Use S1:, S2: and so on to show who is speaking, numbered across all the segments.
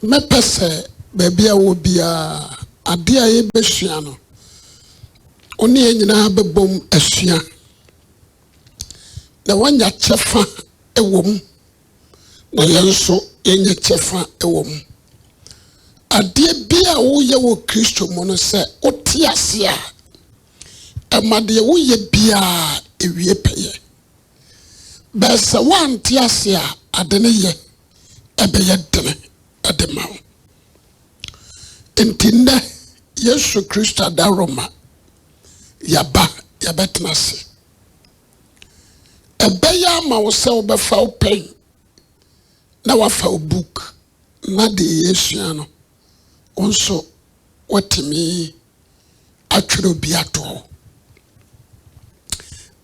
S1: me pese baby a wo bia ade a ye behua no oni nyina bebom asua na wanya chefa ewom na yenso yenye chefa ewom ade bia wo ye wo Kristo mo no se otiase a amade wo ye bia ewie peye besa wan tiase a ade ne ye ebeye dene adema entinde Yesu Kristo da Roma yaba yabetnase ebeya ma wo se obefa open na wafa book na de Yesu ano onso watimi atwero biato.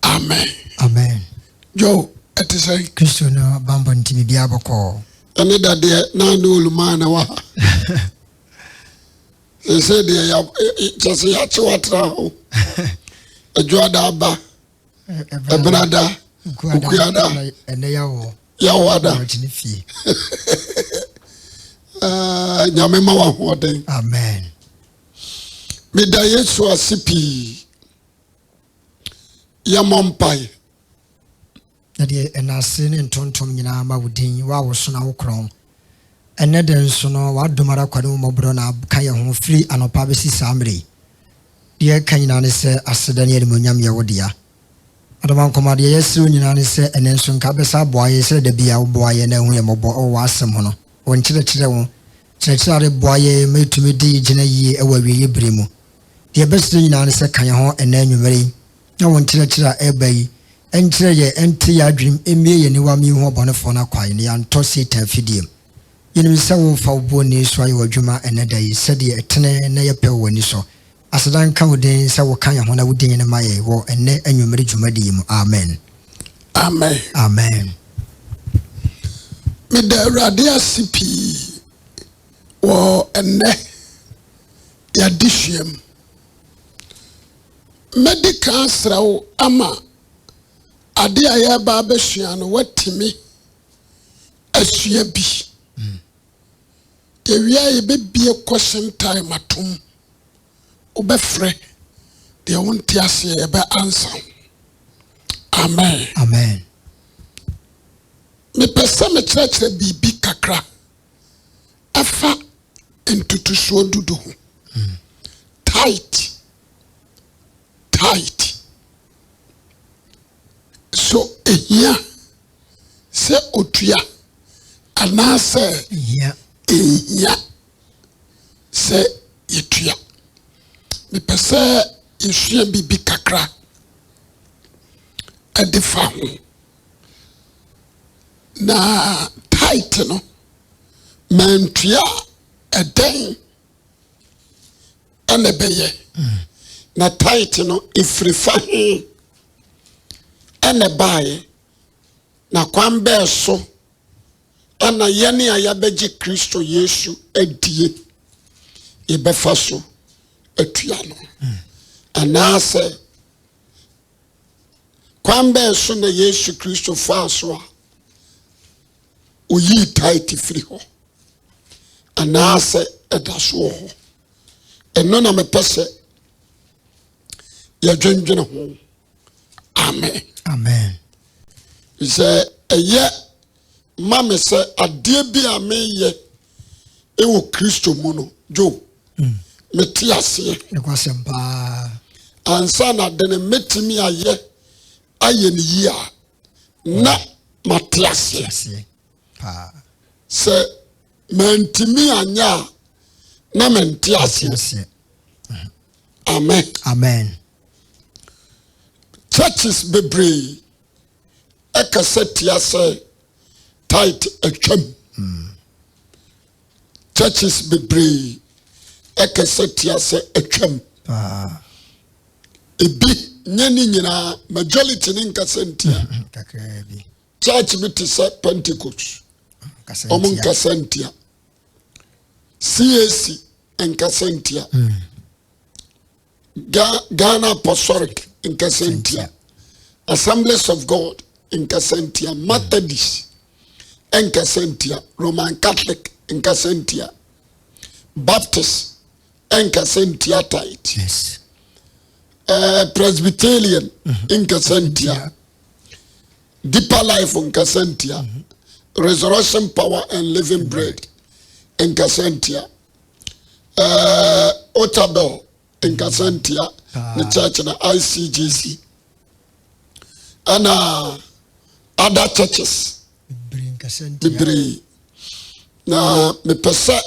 S1: Amen.
S2: Amen.
S1: Joe, it is a
S2: Christian Bambon Timmy Biaboko.
S1: Another day, now no man. They said they have just a Yachwatra, a Joadaba, a brother, Kuada, and the Yawada. Yamema Wade.
S2: Amen.
S1: Mida Yesu asipi Yamompai.
S2: Nadi enase ne ntontom nyina ma wudin wa wo so na wo kron ene den so no wa domara kwade mo bro na kan ye ho free anopa be si samre de kan nyina ne se aseda ne monyam ye wodia adama komade ye yesiru nyina ne se ene nso nka be sa boaye se de bia wo boaye na hu ye mobo o wa asem ho no won kire wo kire boaye metumi di gina yi e wa wiye bremu de be se nyina ne se kan ye ho ene anwumere na won kire ebai entre ye enti ya dream emie ye ni wa mi ho bonefo na kwai ne anto satan fidiem yenim se wo fa wo ni so aye wadwuma eneda yi se de etene na ye pe woni so asedan ka wodin se wo kan ye ho na wodin ne maye wo enne anwumere dwumadi mu. Amen.
S1: Amen.
S2: Amen.
S1: Me da radia sipi wo enne ya dishiem medical srawo ama ade aya ba behua no watimi asua bi ewia ye bebie question time atom obefre de wonti ase ye be answer. Amen.
S2: Amen.
S1: Me pesa me church bibi kakra afa entutuso dudu tight so ehia se otua anase ehia se yetua me pese yehua bibi kakra adifa ho na tight no mantua eden ene beye na tight no ifrifa he ene bae na kwambe so ana yene ayabeji Kristo Yesu adie ibefa so atua no anase kwambe so na Yesu Kristo fa so a oyi tight free ho anase edaso ho eno na mepese ya dwendwene ho. Amen.
S2: Amen.
S1: Ise eye mame se ade bi ameye ewo Kristo mu no jo meti ase
S2: ekwasempa
S1: ansa na de ne metimi aye ni yi a na mati ase
S2: pa
S1: se mantimi anya na menti ase. Amen.
S2: Amen.
S1: Churches bebree ekasetia say tight atwam. Churches bebree ekasetia say atwam. Ebi nyani nyina majority ni nkasentia. Church biti say Pentecost. Omun nkasentia. CAC nkasentia. Ghana Apostolic in Casentia, Assemblies of God in Casentia, Methodist in Casentia, Roman Catholic nkasentia. Baptist enkasentia tithe.
S2: Yes.
S1: Presbyterian nkasentia. Deeper Life nkasentia. Resurrection Power and Living Bread nkasentia. Otabel nkasentia. The church na ICGC. And other churches. Bibri. Na me pese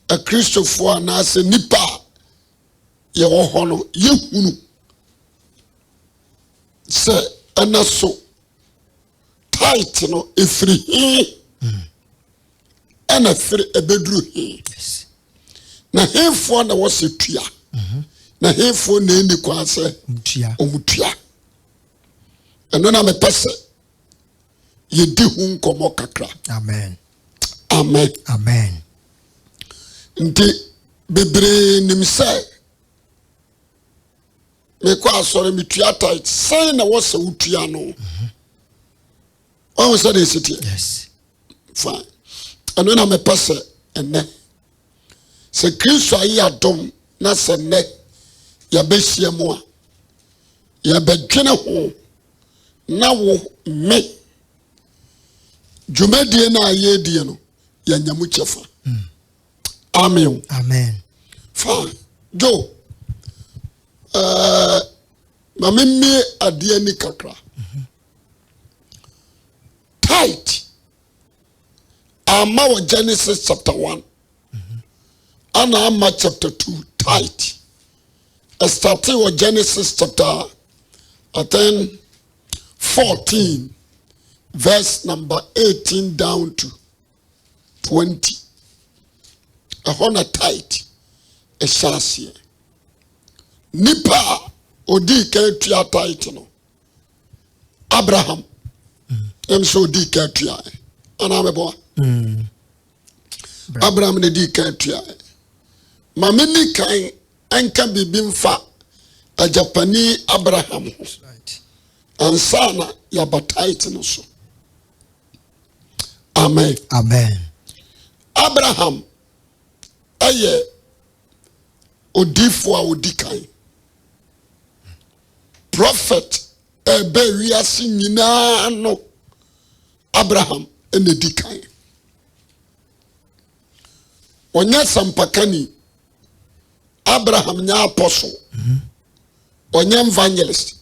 S1: a Christopher na se nipa ye wo hono ye hunu se anaso tight no efiri he ana firi ebedru he na hefo na wo se tua na hefo na eni kwa se omutua eno na me pese ye di hu nkomo kakra.
S2: Amen.
S1: Amen.
S2: Amen.
S1: Nti bebre nimse me kwa asore mitua tight say na wo se utua no. Oh, say this it.
S2: Yes.
S1: Fine. Eno na me pese ene se Kristo ayi adom na se ne ya behia mu a ya bedwene ho na wo me Jumedie na ayedie no ya nyamu chefa. Amen.
S2: Amen.
S1: Fine. Jo. Mamimi adie ni kakra. Tight. Ama wa Genesis chapter 1. Ana ama chapter 2. Tight. Starting with Genesis chapter 14. Verse number 18 down to 20. A honor tight. A shasi. Nipa odi ketua tight no. Abraham. So odi ketua. Anamebo. Abraham ne di ketua. Mamini kai anka bibimfa a Japani Abraham. Ansana ya tight no so. Amen.
S2: Amen.
S1: Abraham aye odifo a odikan. Prophet ebe wiase nyina no Abraham ene dikan. Onya sampakani Abraham nya apostle. Onya evangelist.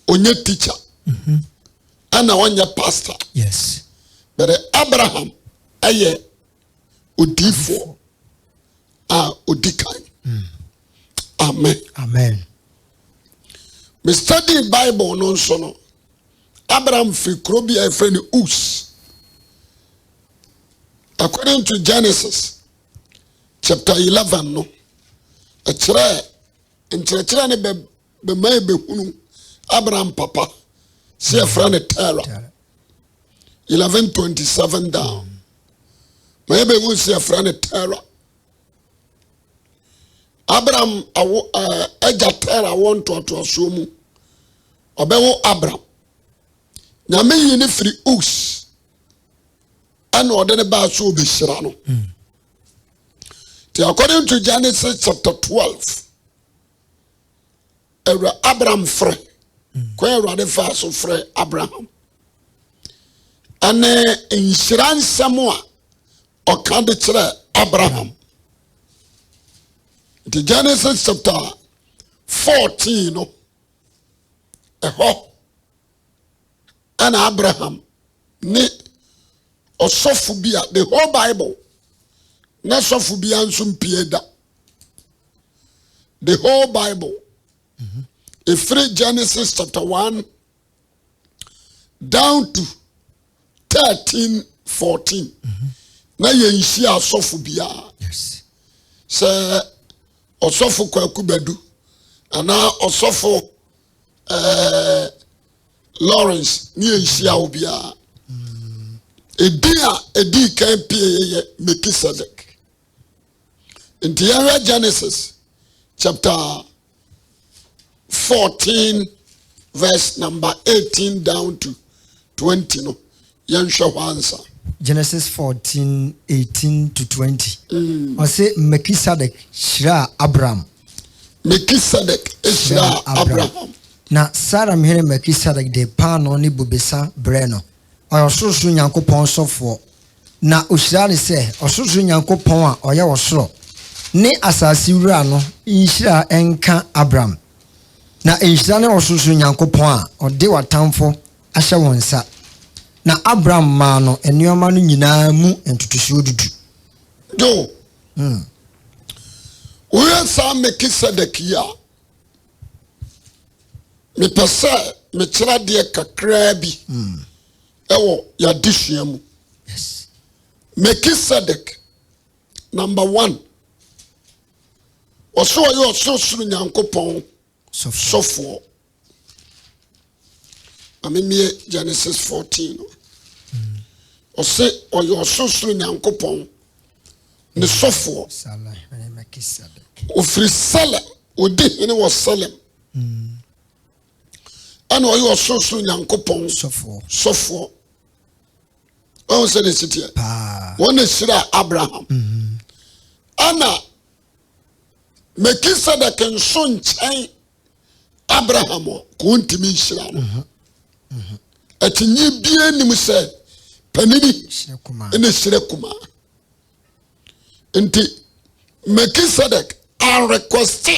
S1: Onya teacher. Ana onya pastor.
S2: Yes.
S1: But Abraham aye odifo a odikan. Amen.
S2: Amen.
S1: Me study Bible no so no. Abraham fi krobi a friend Uz. According to Genesis chapter 11 no. A chere ne be mai be hunu Abraham papa see a friend Terah. 11:27 down. Maybe we see a friend Terah. Abraham eja Terah want to assume. Obewo Abraham. Nyame yini free Uz. Ano ode ne ba so be hira no. According to Genesis chapter 12. Abraham free. Kwa Awurade fa so free Abraham. Ane insiran samua okande chere Abraham. The Genesis chapter 14 no. And Abraham ni osofubia the whole Bible na sofubia nsumpieda. The whole Bible. If Genesis chapter 1 down to 13-14. Na yenshi asofu bia.
S2: Yes.
S1: Se osofu kwaku bedu. Ana osofu Lawrence ni yenshi a obia. Edi kan pie Melchizedek. In the Genesis chapter 14 verse number 18 down to 20 no. Yansha wansa.
S2: Genesis 14:18 to 20. Ɔse Melchizedek hyira Abraham.
S1: Melchizedek hyira Abraham.
S2: Na Sarah mhene Melchizedek de paano ne bobesa brɛ no. Ɔyɛ ɔsorosoro Nyankopɔn sɔfoɔ. Na ohyira ne sɛ ɔsorosoro Nyankopɔn a ɔyɛ ɔsoro ne asase wura no nhyira ɛnka Abraham. Na nhyira ne ɔsorosoro Nyankopɔn a ɔde watamfo ahyɛ wɔn nsa. Na Abraham maa no nneɛma no nyinaa mu ntotosoɔ dudu.
S1: Jo. Woyɛ saa Melchizedek yi a mepɛ sɛ mekyerɛ deɛ kakraa bi ɛwɔ yɛadesua mu.
S2: Yes.
S1: Melchizedek, number 1. Ɔso ɔyɛ ɔsorosoro Nyankopɔn sɔfoɔ. Amemie Genesis 14. Ɔse ɔyɛ ɔsorosoro Nyankopɔn ne sɔfoɔ. Ofiri Salem, odi hene wɔ Salem. Ɛna ɔyɛ ɔsorosoro Nyankopɔn sɔfoɔ. Ɔn sɛ de sitiɛ. Wɔn hyira Abraham. Ana Melchizedek nso nkyɛn Abraham ko ntimi nhyira no. Atinyi bia nim sɛ panini ene hyira kuma. Nti Melchizedek a request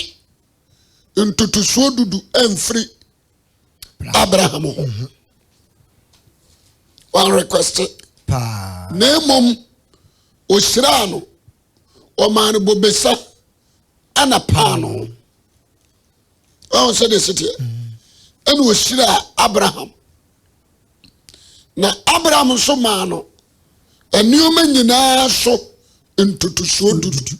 S1: ntutusuo dudu emfiri Abraham ho. One request. Na mom ohyira no o man bobesa ana paano. Ɔn sɛ de sitie. Ɛna ohyira Abraham. Na Abraham nso maa no nneɛma nyinaa so ntutusuo dudu.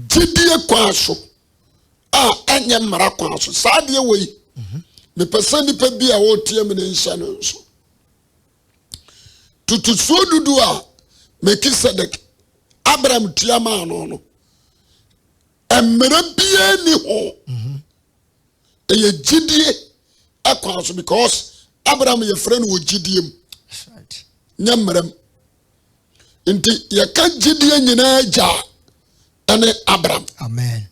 S1: Gyidie kwa so a ɛnyɛ mmara kwa so. Saa deɛ wɔ yi. Mepɛ sɛ nipa bi a wɔtie me ne nhyɛ no nso. Tutusuo dudu a Melchizedek Abraham tua maa no. Mmara biara ni ho. Ɛyɛ gyidie akwa so because Abraham yɛ frɛ no wɔ gyidie mu. That's right. Nyɛ mmara mu. Nti yɛka gyidie nyinaa gya ɛne Abraham. Amen.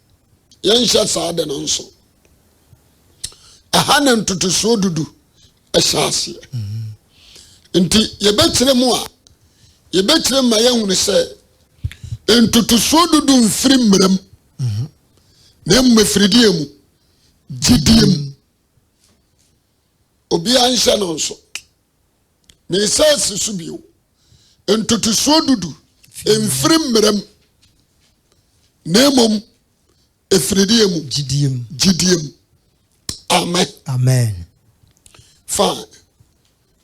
S1: Yɛnhyɛ saa de no nso. Aha na ntutusuo dudu ɛhyɛ aseɛ. Nti yɛbɛkyerɛ mu a yɛbɛkyerɛ ma yɛhunu sɛ ntutusuo dudu mfiri mmeram. Na mmefridie mu gyidie mu. Obi anhyɛ no nso. Ne sɛ sisu bio. Ntutusuo dudu mfiri mmeram. Na mmom efridie mu gyidie mu. Amen. Amen. Fine.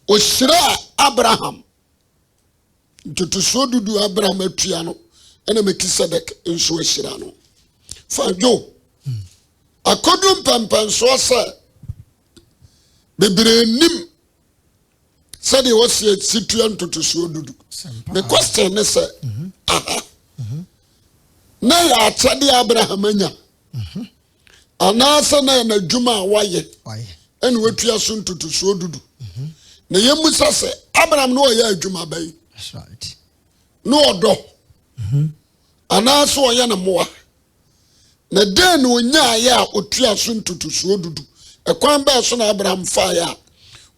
S1: Ohyira Abraham. Ntutusuo dudu Abraham atua no. Ɛna Melchizedek nso ahyira no. Fine jo. Akodum pampanso sɛ bebree nim sɛ de wɔsi situa ntutusuo dudu. The question ne sɛ na yɛ akyɛde Abraham anya. Anaasɛ na yɛ n'adwuma a wayɛ. Ɛna watua so ntutusuo dudu. Na yɛmusa sɛ Abraham no ɔyɛ adwuma bɛyi. That's right. No ɔdɔ. Anaasɛ ɔyɛ na mmoa. Na den no onya ya otua so ntutusuo dudu. Ekwan ba so na Abraham fa ya.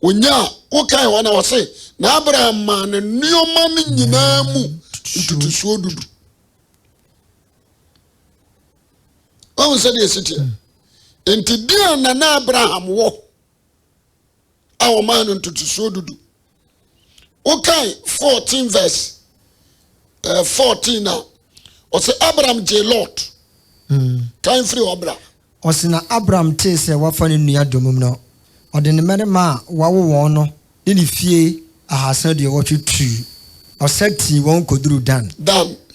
S1: Onya wokai ho na wose na Abraham ma ne nneoma ne nyinaa mu ntutusuo dudu. Ɔn sɛ de sitie. Enti dia na Abraham wo. Awo ma no ntutusuo dudu. Wokai 14 verse 14 na. Ɔsɛ Abraham je Lot. Kan free Abraham.
S2: Osina Abraham te sɛ wafa ne nua domum no. Ɔde ne mmarima a wawo wɔn no ne fie ahasa de wɔtwetwu. Ɔsɛ ti wɔn koduru Dan.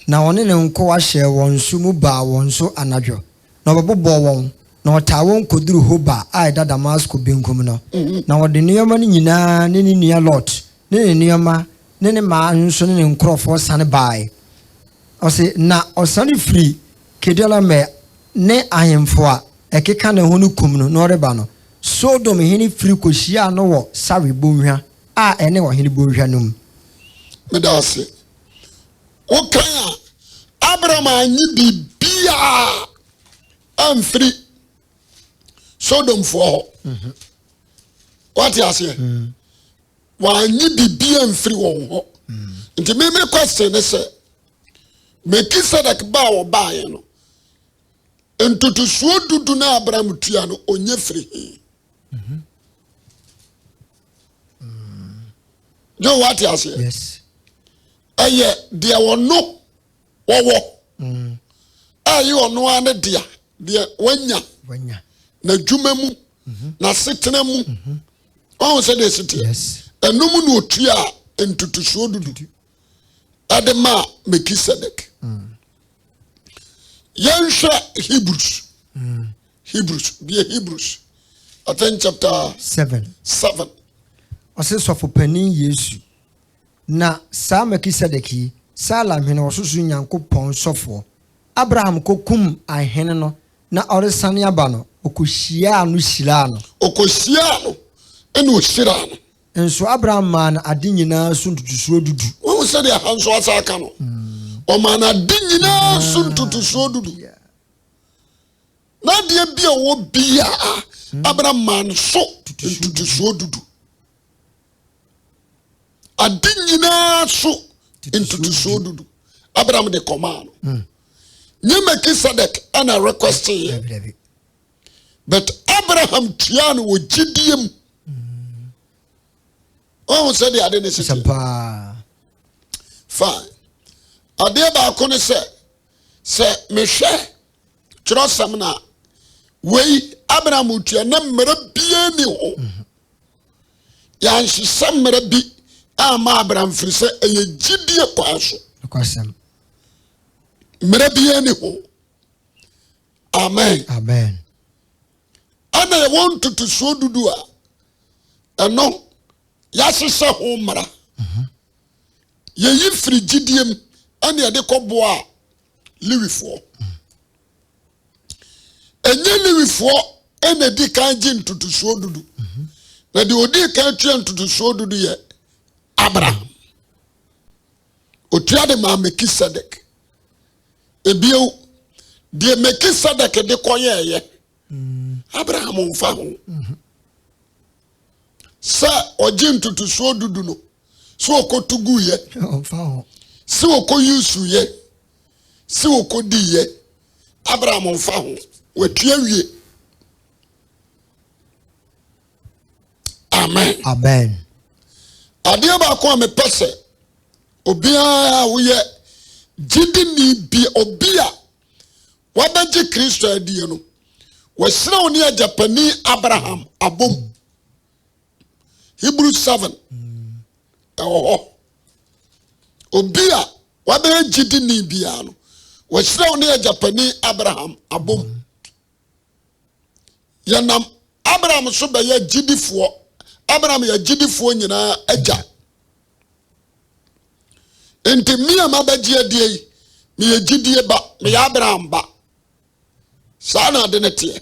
S2: Na ɔne ne nko ahyɛ wɔn so mu ba wɔn so anadwo. Na ɔbɛbɔ wɔn. Na ɔtaa wɔn koduru Hoba a ɛda Damascus benkum no. Na ɔde nneɛma no nyinaa ne nua Lot. Ne nneɛma ne ne maa nso ne nkurɔfoɔ sane bae. Ɔse na ɔsane firi Kedorlaomer ne ahemfo a ɛkeka ne ho no kum no na ɔreba no Sodom hene firi kohyia no wɔ Sare bonhwa a ene ɔhene bɔhwa no mu
S1: medase wokan Abraham anyi bibia amfiri Sodom for what you say wanyi bibia amfiri won ho nti me question is say Melchizedek ba wo ba ye no entutusuo dudu na Abraham tua no onye firi jo what you say
S2: yes
S1: aye dia wono wowo aye ono ane dia wanya na dwuma mu na setena mu on say the city
S2: yes
S1: enum no otua entutusuo dudu adema Melchizedek yansha Hebrews I think chapter 7
S2: ɔse sɔfo panin Yesu na saa Melchizedek Salam hene ɔsoso Nyankopɔn sɔfo Abraham kokum ahene no na ɔresane aba no okohyia no hyira no
S1: ene ohyira no
S2: enso Abraham man ade nyinaa so ntutusuo dudu
S1: wo se de hanso asaka no o man ade nyinaa so ntutusuo dudu na de bia wo bia Abraham man so ntutusuo dudu ade nyinaa so ntutusuo dudu Abraham de command nye Melchizedek ana request here but Abraham tiano wo gidiem oh said the ade ne fine ade ba ko ne se mehwe trosam na wei Abraham tua na mmara bia ni ho ya nhisa mmara bi ama Abraham firi se eye gidie kwaso
S2: kwasam
S1: mmara bia ni ho amen ana ye want to so dudu a eno ya sesa ho mmara ye yi firi gidiem ana ye de koboa liwifo enye liwifo ene di kan gi ntutusuo dudu na de odi kan twa ntutusuo dudu ye Abraham otua de ma Melchizedek ebio de Melchizedek de koyeye Abraham mfa ho sa ogi ntutusuo dudu no so okotugu ye
S2: mfa ho
S1: si okoyusu ye si okodi ye Abraham mfa ho watua wie
S2: amen
S1: ade ba ko me pese obia wo ye gidi ni bi obia wabaji Kristo adie no wasira oni ajapani Abraham abom Hebrews 7 obia wabaji gidi ni bia no wasira oni ajapani Abraham abom yanam Abraham so be ya gidifo Abraham ya gidifo nyina aja enti mia mabaji adie mi ya gidie ba mi ya Abraham ba sana de netie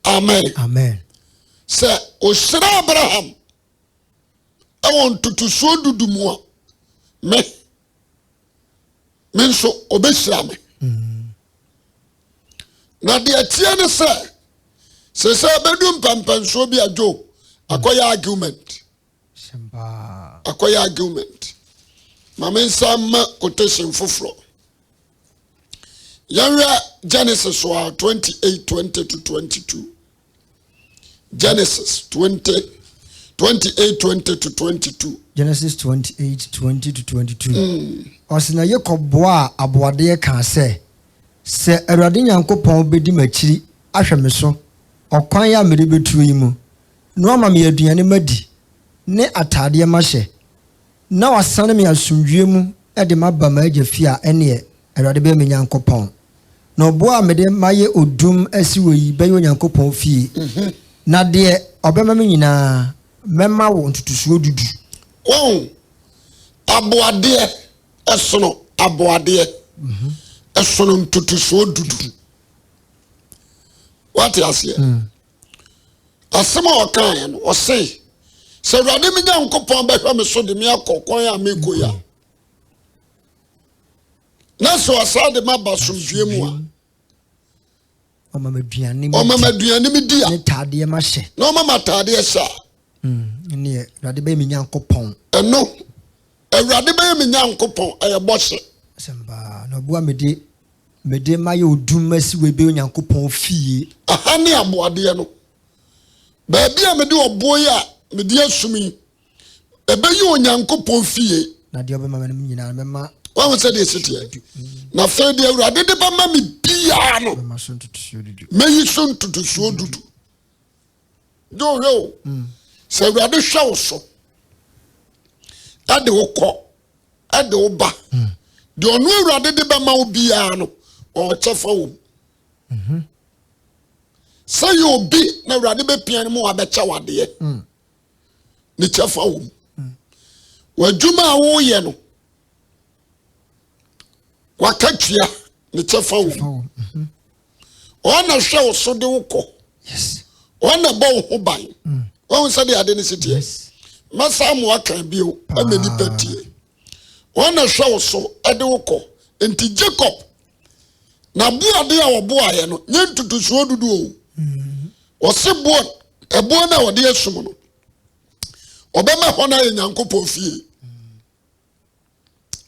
S1: amen se osira Abraham awon tutusuo dudu mu a me nso obesira me na de atie ne se bedum pampanso bi ajo akoya argument mama sama quotation foforo Yara Genesis 28:20 to 22. Genesis 28:20 to 22.
S2: Genesis 28:20 to 22. Osina Yakoboa aboade ka se Awurade Nyankopɔn bedi machiri ahwɛ me so okwan ya mere betu yi mu no ama me aduane madi ne atade ma hye na wasane me asomdwe mu de maba ma agya fi a ene Awurade be me Nyankopɔn no boa me de maye odum asi wo yi be yo Nyankopɔn fi na de obema me nyina mema wo ntutusuo dudu
S1: aboade esono aboade esono ntutusuo dudu what you say asema okan no o say sɛ awurade me nyankopɔn bɛhwɛ me so de me akɔ kwan a mekɔ ya na sɛ ɔsaa de ma ba somdue mu a
S2: ɔma maduane
S1: me di a
S2: ne taadeɛ ma hyɛ
S1: na ɔma mataadeɛ hyɛ a
S2: ne awurade bɛyɛ me nyankopɔn
S1: ɛno awurade bɛyɛ me nyankopɔn ɛyɛ bɔhyɛ
S2: sɛmpa na ɔboa mede ma yɛ odum asi wɔ ebe onyankopɔn fie
S1: aha ne aboadeɛ no baabi a mede ɔboɔ yi a mede asum yi ɛbɛyɛ onyankopɔn fie
S2: na deɛ ɔbɛma me no nyinaa bɛma
S1: wahu sɛ deɛ ɛsiteɛ na afei deɛ awurade de bɛma me biaa no
S2: bɛma so ntotosoɔ dudu
S1: mɛyi so ntotosoɔ dudu gye wohwɛ o sɛ awurade hwɛ wo so ɛde wo kɔ ɛde wo ba deɛ ɔno awurade de bɛma wo biaa no ɔkyɛ fa wɔ mu sɛ yɛ obi na awurade bɛpia no mu wabɛkyɛ wadeɛ ne kyɛ fa wɔ mu w'adwuma a woyɛ no waka tua ne kyɛ fa wɔ mu ɔna hwɛ wo so de wo kɔ ɔna bɔ wo ho ban wahu sɛ deɛ ade ne siteɛ mɛsa mo aka bio ama nipa tie ɔna hwɛ wo so de wo kɔ nti Jacob na boade a wɔboaeɛ no nyɛ ntotosoɔ dudu o ɔse ɛboɔ no a wɔde asum no ɔbɛma hɔ no ayɛ nyankopɔn fie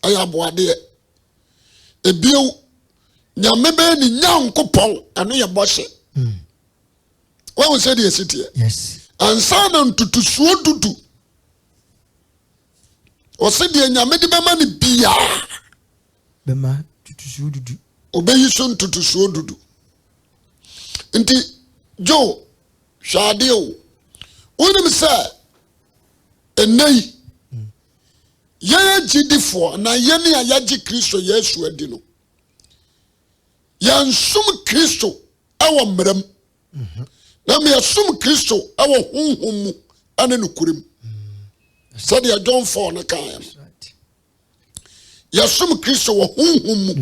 S1: ɛyɛ aboadeɛ ebio nyame bɛyɛ ne nyankopɔn ɛno yɛ bɔhyɛ wahu sɛ deɛ ɛsiteɛ ansa na ntotosoɔ dudu ɔse deɛ nyame de bɛma ne biaa
S2: bɛma ntotosoɔ dudu
S1: obɛyi so ntotosoɔ dudu nti jo hwɛ adeɛ o wonim sɛ ɛnɛ yi yɛyɛ gyidifoɔ na yɛne a yɛagye kristo yesu adi no yɛnsom kristo ɛwɔ mmeram na meyɛsom kristo ɛwɔ honhom mu ɛne nokorɛm sɛdeɛ John 4 no kaeɛ no yɛsom kristo wɔ honhom mu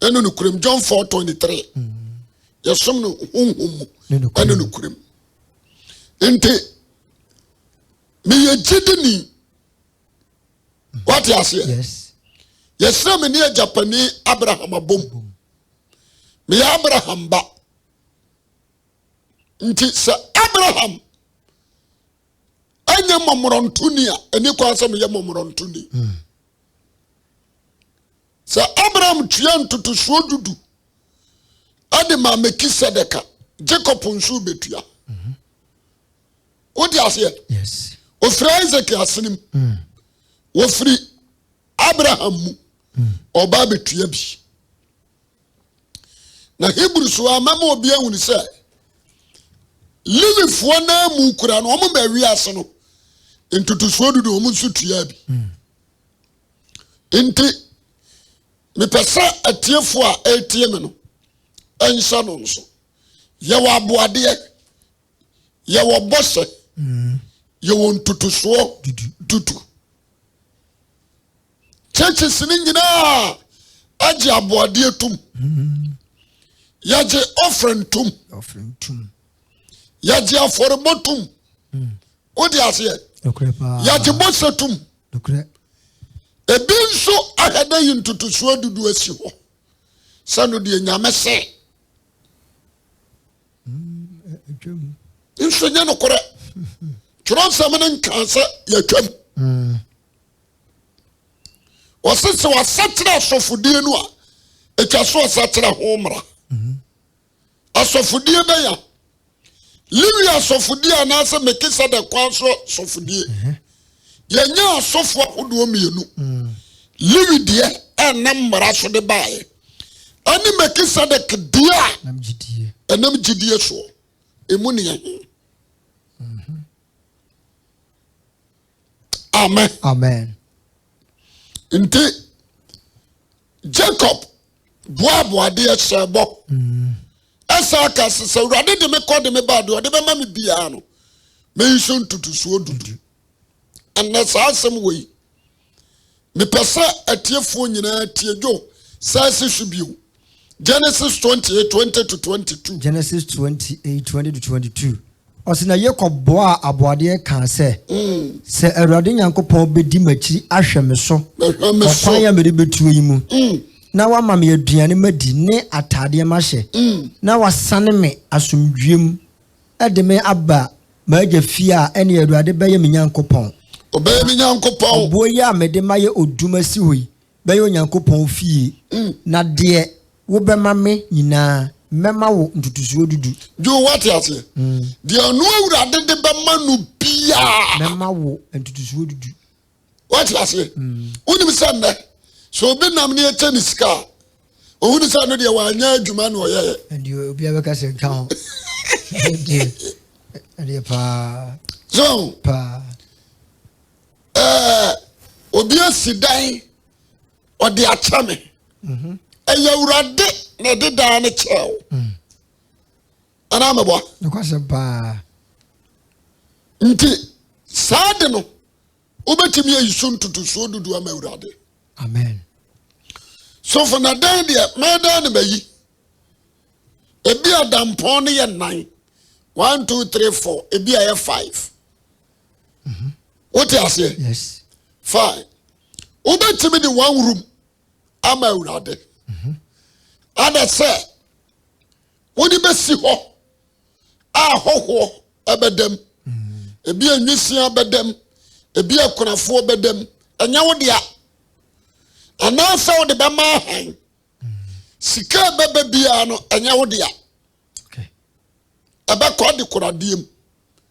S1: ɛne nokorɛm John 4:23 yɛsom no honhom mu ɛne nokorɛm nti meyɛ gyidini wate aseɛ yɛsrɛ me ne agyapani Abraham abom meyɛ Abraham ba nti sɛ Abraham ɛnyɛ mmɔmmorɔntoni a ɛni kwan sɛ meyɛ mmɔmmorɔntoni sɛ Abraham tua ntotosoɔ dudu ade ma Melkisedeka Jacob nso bɛtua wote aseɛ ofiri Isaac asenem wofiri Abraham mu ɔba bɛtua bi na Hebrew so a mama obi ahunu sɛ Levifoɔ na mu kura no ɔmo ma wiase no ntotosoɔ dudu ɔmo nso tua bi nti mepɛ sɛ atiefoɔ a ɛtie me no ɛnhyɛ no nso yɛwɔ aboadeɛ yɛwɔ bɔhyɛ yɛwɔ ntotosoɔ dudu churches ne nyinaa agye aboadeɛ tom yɛgye offering tom yɛgye afɔrebɔ tom wode aseɛ yɛgye bɔhyɛ tom ebi nso ahɛda yi ntotosoɔ dudu asi hɔ sɛ no deɛ nyame sɛ nso nyɛ nokorɛ twerɛnsɛm no nka sɛ yɛtwam wɔse sɛ wasakyerɛ asɔfodie no a ɛtwa so ɔsakyerɛ ho mmara asɔfodie bɛyɛ Lewi asɔfodie anaasɛ Melkisedek kwan so asɔfodie yɛnyɛ asɔfo ahodoɔ mmienu Lewi deɛ ɛnam mmara so de baeɛ ɛne Melkisedek deɛ a ɛnam gyidie soɔ ɛmu ne yɛhe amen nti Jacob boaboadeɛ hyɛ bɔ ɛsa ka sɛ Awurade de me kɔ de me ba de ɔde bɛma me biara no mɛyi so ntotosoɔ dudu ɛnɛ saa asɛm wɔ yi mepɛ sɛ atiefoɔ nyinaa tie dwo saa si so bio Genesis 28:20-22
S2: Genesis 28:20-22 Osina Yakob boa aboade kan se se Awurade Nyankopɔn bedi makyiri ahwɛ me so okwan ya mede betuo yi mu na wa ma me aduane madi ne atade ma hye na wasane me asomdwem ede me aba maaja fie a ene Awurade bɛyɛ me Nyankopɔn
S1: obey me Nyankopɔn
S2: obo ya mede maye oduma si hoi bɛyɛ Nyankopɔn fie na de wo bɛma me nyinaa mema wo ntutusuo dudu
S1: jo what yase de anu Awurade de bɛma no bia
S2: mema wo ntutusuo dudu
S1: what yase unim sɛ so obi nam ne eche ni sika ohunu sɛ no de wa anya adwuma no oyɛ
S2: and you obi abeka se kan de pa
S1: so
S2: pa
S1: obi asidan ɔde acha me ɛyɛ Awurade na de da ne kyɛw ana mebo
S2: no kwase pa
S1: nti saade no obetimi ayiso ntutuso dudu ama Awurade
S2: amen
S1: so for na dan de me dan ne bayi ebi adampon ne yɛ 9 1 2 3 4 ebi ayɛ 5 what you say
S2: yes
S1: fine obetimi de one room ama Awurade ada say wodi besi ho a hoho ebedem ebi anwisia bedem ebi akonafo bedem enya wo dia ana sa wo de be ma han sika bebe bia no enya wo dia
S2: okay
S1: ebe ko de koradiem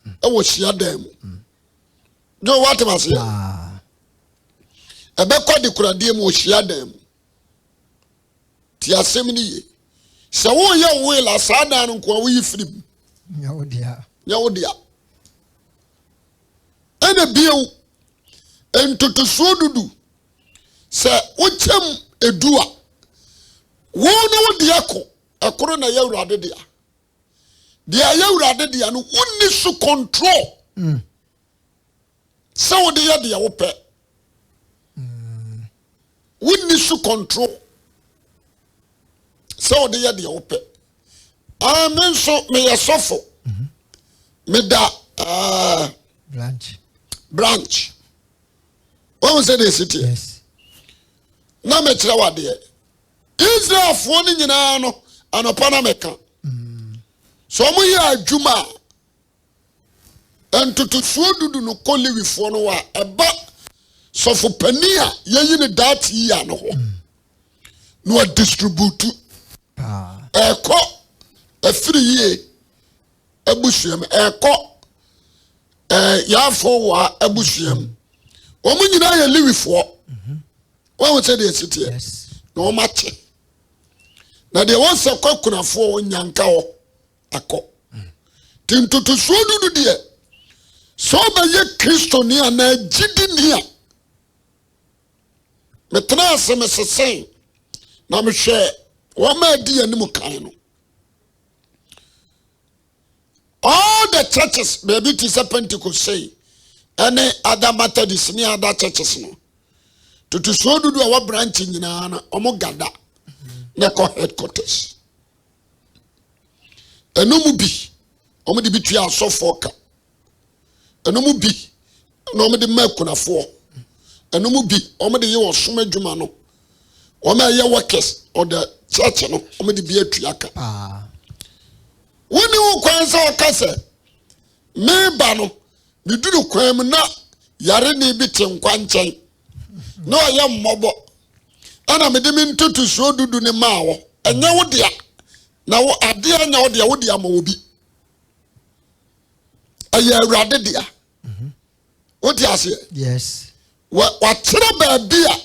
S1: e wo hia dam do what am I say ebe ko de koradiem wo hia dam ti asem ni ye se wo ye wo la sada no ko wo yi firim
S2: nya wo dia
S1: ene biu entutuso dudu se wochem edua wo no wo dia ko ekoro na ya Awurade dia dia ya Awurade dia no wonni su control se wo dia dia wo pe wonni su control se wo dia dia wo pe amen so me yesofo me da branch what was the city
S2: yes
S1: na me kire wade Israel fo ni nyina no anopa na meka so mo yi adwuma entutusuo dudu no koliwi fo no wa eba sofo pani a yeyi ne that year no ho no distribute eko afiri ye abusuam eko yafo wa abusuam omo nyina ye liwifo what was the city
S2: yes
S1: no match na de won se kwakunafo onyanka ho akọ tintutu so dudu de so ba ye Kristo ni ana gidi ni a metena asem sesen na me hwe wo ma di anim kan no all the churches baby to Pentecost say any other Methodist ni other churches no tutu so dudu a wa branch nyina na omo gada na ko headquarters enomu bi omo de bitua asofo ka enomu bi na omo de makunafo enomu bi omo de ye wo som adwuma no omo ye workers or the church no omo de bi atua ka woni wo kwan sa okase me ba no me duru kwan mu na yare ne bi te nkwa nchen no ya mmobo ana me de me ntutu so dudu ne maawo enya wo dia na wo ade anya wo dia ma wo bi aya Awurade dia wo dia ase
S2: yes
S1: wa tere ba bia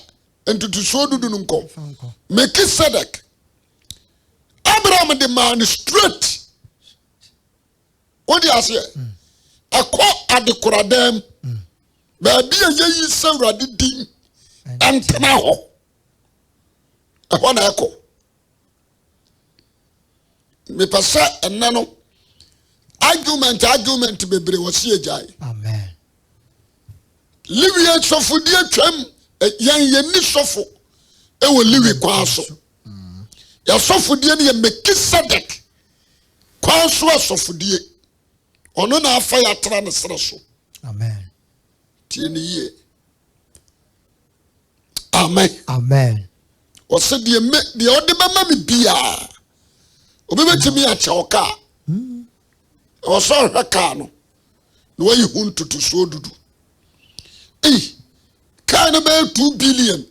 S1: ntutu so dudu no nko Melchizedek Abraham de man straight wo dia ase akọ adekoradam ba bia yeyi se Awurade din antena ho ehona eko me pasa enano argument bebre wasi ejai
S2: amen
S1: liwi sofudi atwam yan ni sofo e wo liwi kwaso ya sofudi ne ye Melchizedek kwaso asofudie ono na afa ya tra ne sere so
S2: Amen.
S1: tie ne yie amen o se de ode bama me bia obi betimi a cheoka o so hweka no no wayi huntutu so dudu kind of 2 billion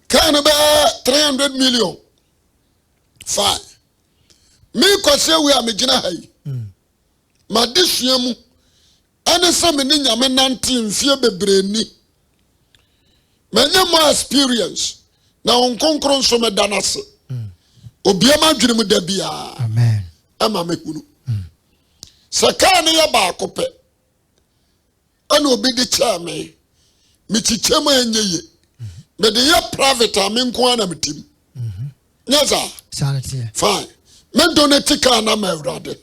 S1: kind of 300 million fine me kwase we amegina hai ma desua mu ane se me ni nyame nante mfie bebreni manya mo experience na onkonkron so me danase obiama dwene mu da bia
S2: amen
S1: ama me hunu saka ne ya ba kope ana obi de cha me chichema enyeye me de ya private am nko ana metim nyaza
S2: sanity
S1: fine me donate ka na ma awrade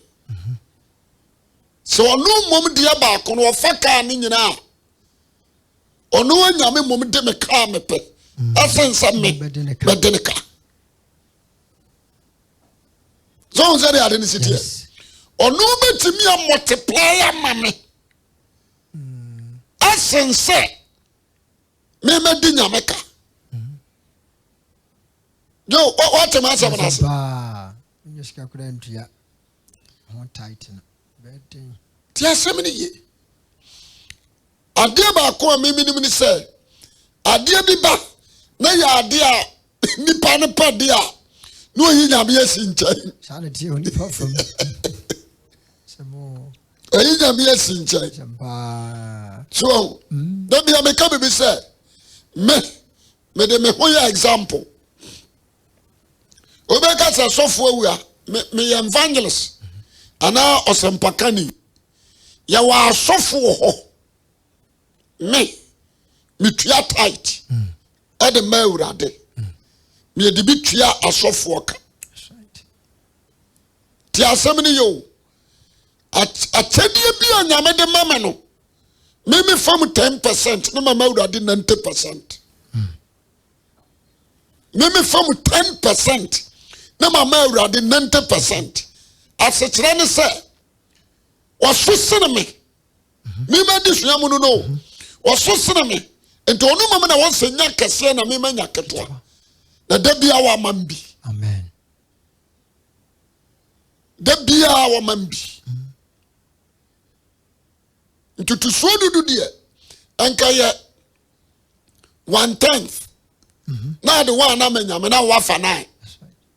S1: so onu mom de ya ba ko no fa ka ne nyina onu anyame mom de me ka me pe asensa me bedeneka so nzere ade ni sitie onu betimi a multiply amame asense me di nyameka jo what am I saying
S2: ba nyeshika kura ntua ho tighten betting
S1: ti asemini ye ade ba ko a meminim ni se ade bi ba na ya ade a nipa ne pa de a no yi nyame asinchai
S2: sanity oni pa from samo
S1: yi nyame asinchai
S2: ba
S1: so da bi ameka be say me de me hoya example obeka sa sofo awua me evangelist ana osempakani ya wa sofo ho me tua tight e de mawurade me de bi tua asofo ka ti asemni yo atchedie bi anyame de mama no me fam 10% na mama mawurade 90%. Me fam 10% na mama awurade 90%. Asekere ne se wasosene me me di suamu no wasosene me ento onu mama na wonsenya kese na me manya ketwa na da bia wa mambi
S2: amen
S1: da bia wa mambi ntutu so dudu de anka ye 1/10 na the one na menya me na wafa nine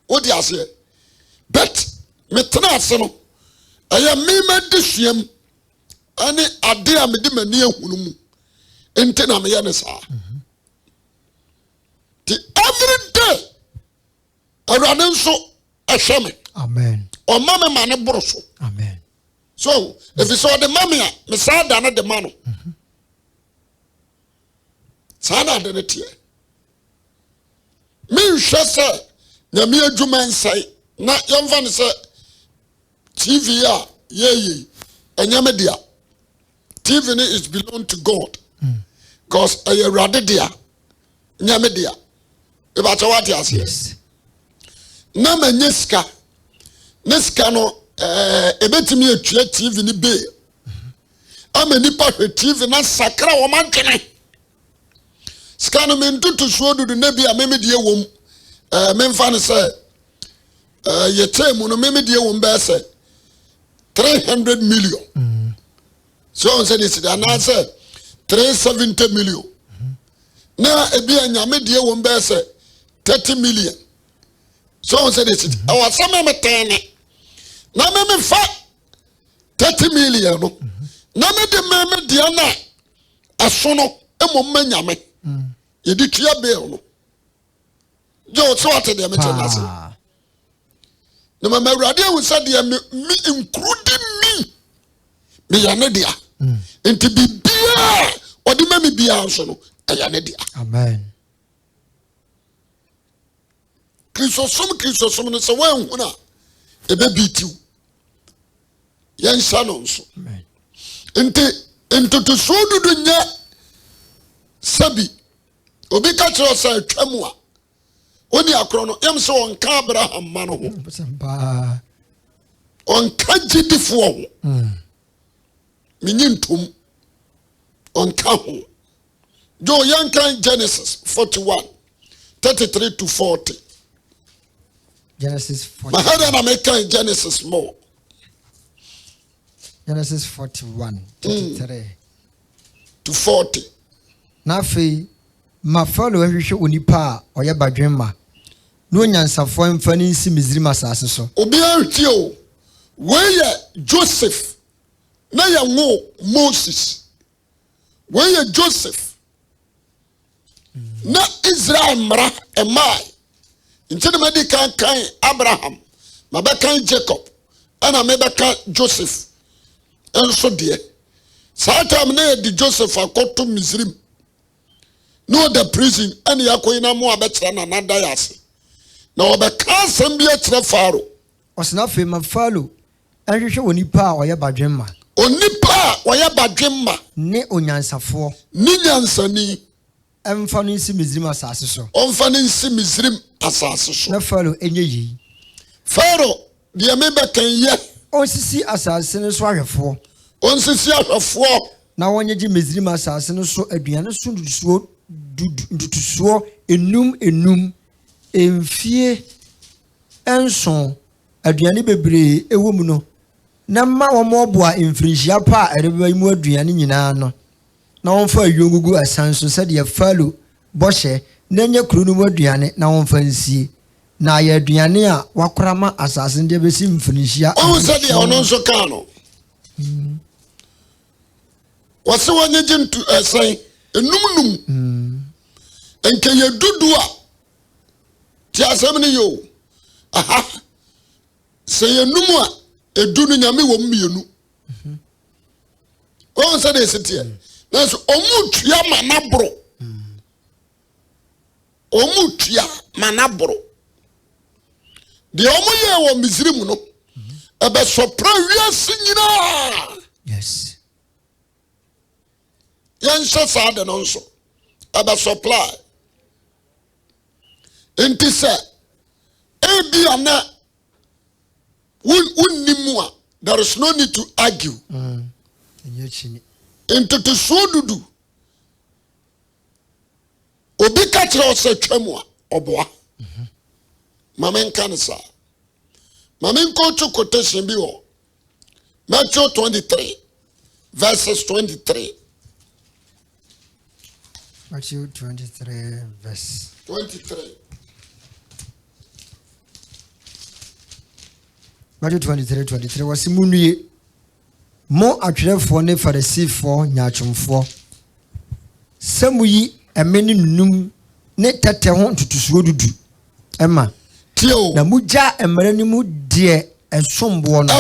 S1: odi ase but me tena ase no aya me ma disuam ani ade a me de mani ehunu mu ente na me ye ne sa the every day awurade nso ehwe me
S2: amen
S1: o ma me ma ne boro so
S2: amen
S1: so if you saw the mama me sa da na de ma no sa na de ne tie me hwɛ sɛ nyame adwuma nsai na yɛmfa ne sɛ TV a yeye enyame dia TV ne is belong to God because a rade dia nyame dia e ba cha wate ase na manyeska neska no ebetimi atwa TV ne be amani pa hwɛ TV na sakra wo mantwene ska no me ntutu so dudu na bia meme die wom memfa ne sɛ yetemu no meme die wom ba sɛ 300 million so on said this and I said 370 million na ebi anyame die wom ba sɛ 30 million so on said this our sama metene na meme fa 30 million no na me de meme die na aso no emom manyame yedi tua bill no jo so what dey me tell us na mama awurade hu said me including me ya ne dia enti bibia odi ma me bia so no ya ne dia
S2: amen
S1: kristosom no se wan hu na ebe bitiu yan sha no so
S2: amen
S1: enti to so dudu nya sabi obi ka kire osa atwamu a oni akro no yam se won ka Abraham ma no ho on kajidi fo minyentum on kaho jo yankan Genesis 41:33-40
S2: Genesis 40.
S1: mahada na mekan Genesis more
S2: Genesis 41:33-40 na afei ma Faro ahwehwe onipa a ɔyɛ badwenma no nyansafo mfa ne nsi Misrim asase so
S1: obi ahwio weye Joseph na ya ngo Moses weye Joseph na Israel mra emai ntene medical kan Abraham mabekan Jacob ana mebekan Joseph enso de satam na di Joseph akoto Misrim no the prison and yakoyina mo abekira na nada yase na obeka asem bi akire Faro
S2: ɔsena fe ma Faro ahwehwe onipa a ɔyɛ badwenma ne onyansafo
S1: ni nyansani
S2: ɛmfa no nsi Misrim asase so
S1: ɔmfa no nsi Misrim asase so
S2: na Faro enye yi
S1: Faro de mebekan ye
S2: onsisi asase no so ahwefo
S1: onsisi ahwefo
S2: na wɔnyegye Misrim asase no so aduane so ndutusuo enum emfie enso aduane bebree ewo mu no na ma wɔn ɔboa mfirinhyia pa a ɛreba mu aduane nyinaa no na wɔmfa ayongugu asan so sɛdeɛ Faro bɔhyɛ na nye kuro no mu aduane na wɔmfa nsie na ayɛ aduane a wakorama asase no de besi mfirinhyia
S1: ɔn sɛdeɛ ɔno nso ka no wɔse wɔnyegye ntu ɛsɛn enum enke ye dudu a ti asɛm ne yo aha sɛ ye num a edu no nyame wɔ mmienu wɔn sɛ de setie na so ɔmu tua manabro de ɔmu ye wɔ Misrim no ebe sopra wiase nyinaa
S2: yes
S1: yansha saade no nso aba supply enti se ebi ana unnimu a there is no need to argue enti to so dudu obi ka kire o se twam a oboa mamen kan sa mamen ko to quotation bi ho Matthew 23:23
S2: Matthew 23:23 Matthew 23:23 wasi munue mo atwerɛfoɔ ne Farisifoɔ nyaatwomfoɔ sɛmuyi ɛmene nunum ne tɛtɛ ho ntutusuo dudu ɛma
S1: tio
S2: na mugya mmara no mu deɛ ɛsomboɔ no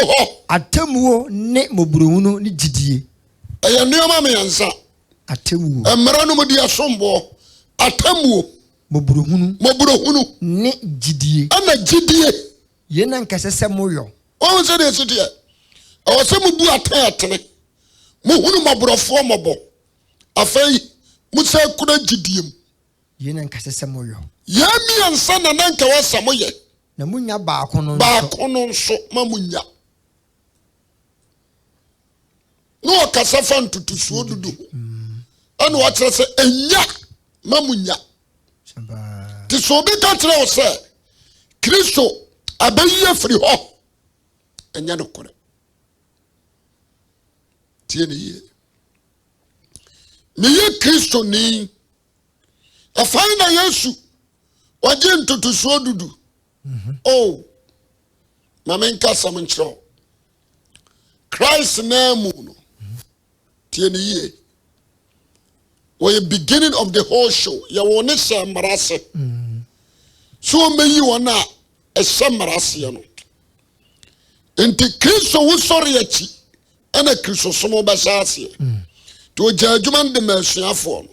S1: ho
S2: atemuo ne moburohunu ne gyidie
S1: ɛyɛ nneɛma meyansa
S2: atemuo
S1: mmara no mu deɛ somboɔ atemuo moburohunu
S2: ne gyidie
S1: ana gyidie
S2: yɛna nkɛsɛ sɛ moyɔ
S1: wɔn sɛ de setie ɛwɔ sɛ mubu atene mohunu mɔborɔfoɔ mɔbɔ afei musa kuna gyidiem
S2: yɛna nkɛsɛ sɛ moyɔ
S1: yɛmiɛnsa na nanka wɔsa moyɛ
S2: na munya baako no
S1: nso ma munya no ɔkasa fa ntutusuo dudu ɛna wɔkyerɛ sɛ enya ma munya te so obi ka kyerɛ wo sɛ Kristo abayi afiri hɔ enya no kore tie ne yie meye Kristo ni afai na Yesu wagye ntutusuo dudu oh mama nka sam nkyerɛ Christ na mu no tie ne yie the beginning of the whole show ya wone hyɛ mmarase so meyi wona a ɛhyɛ mmarase no enti Kristo wo sɔre akyi ɛna Kristo somo bɛhyɛ ase to ogya adwuma de masuafoɔ no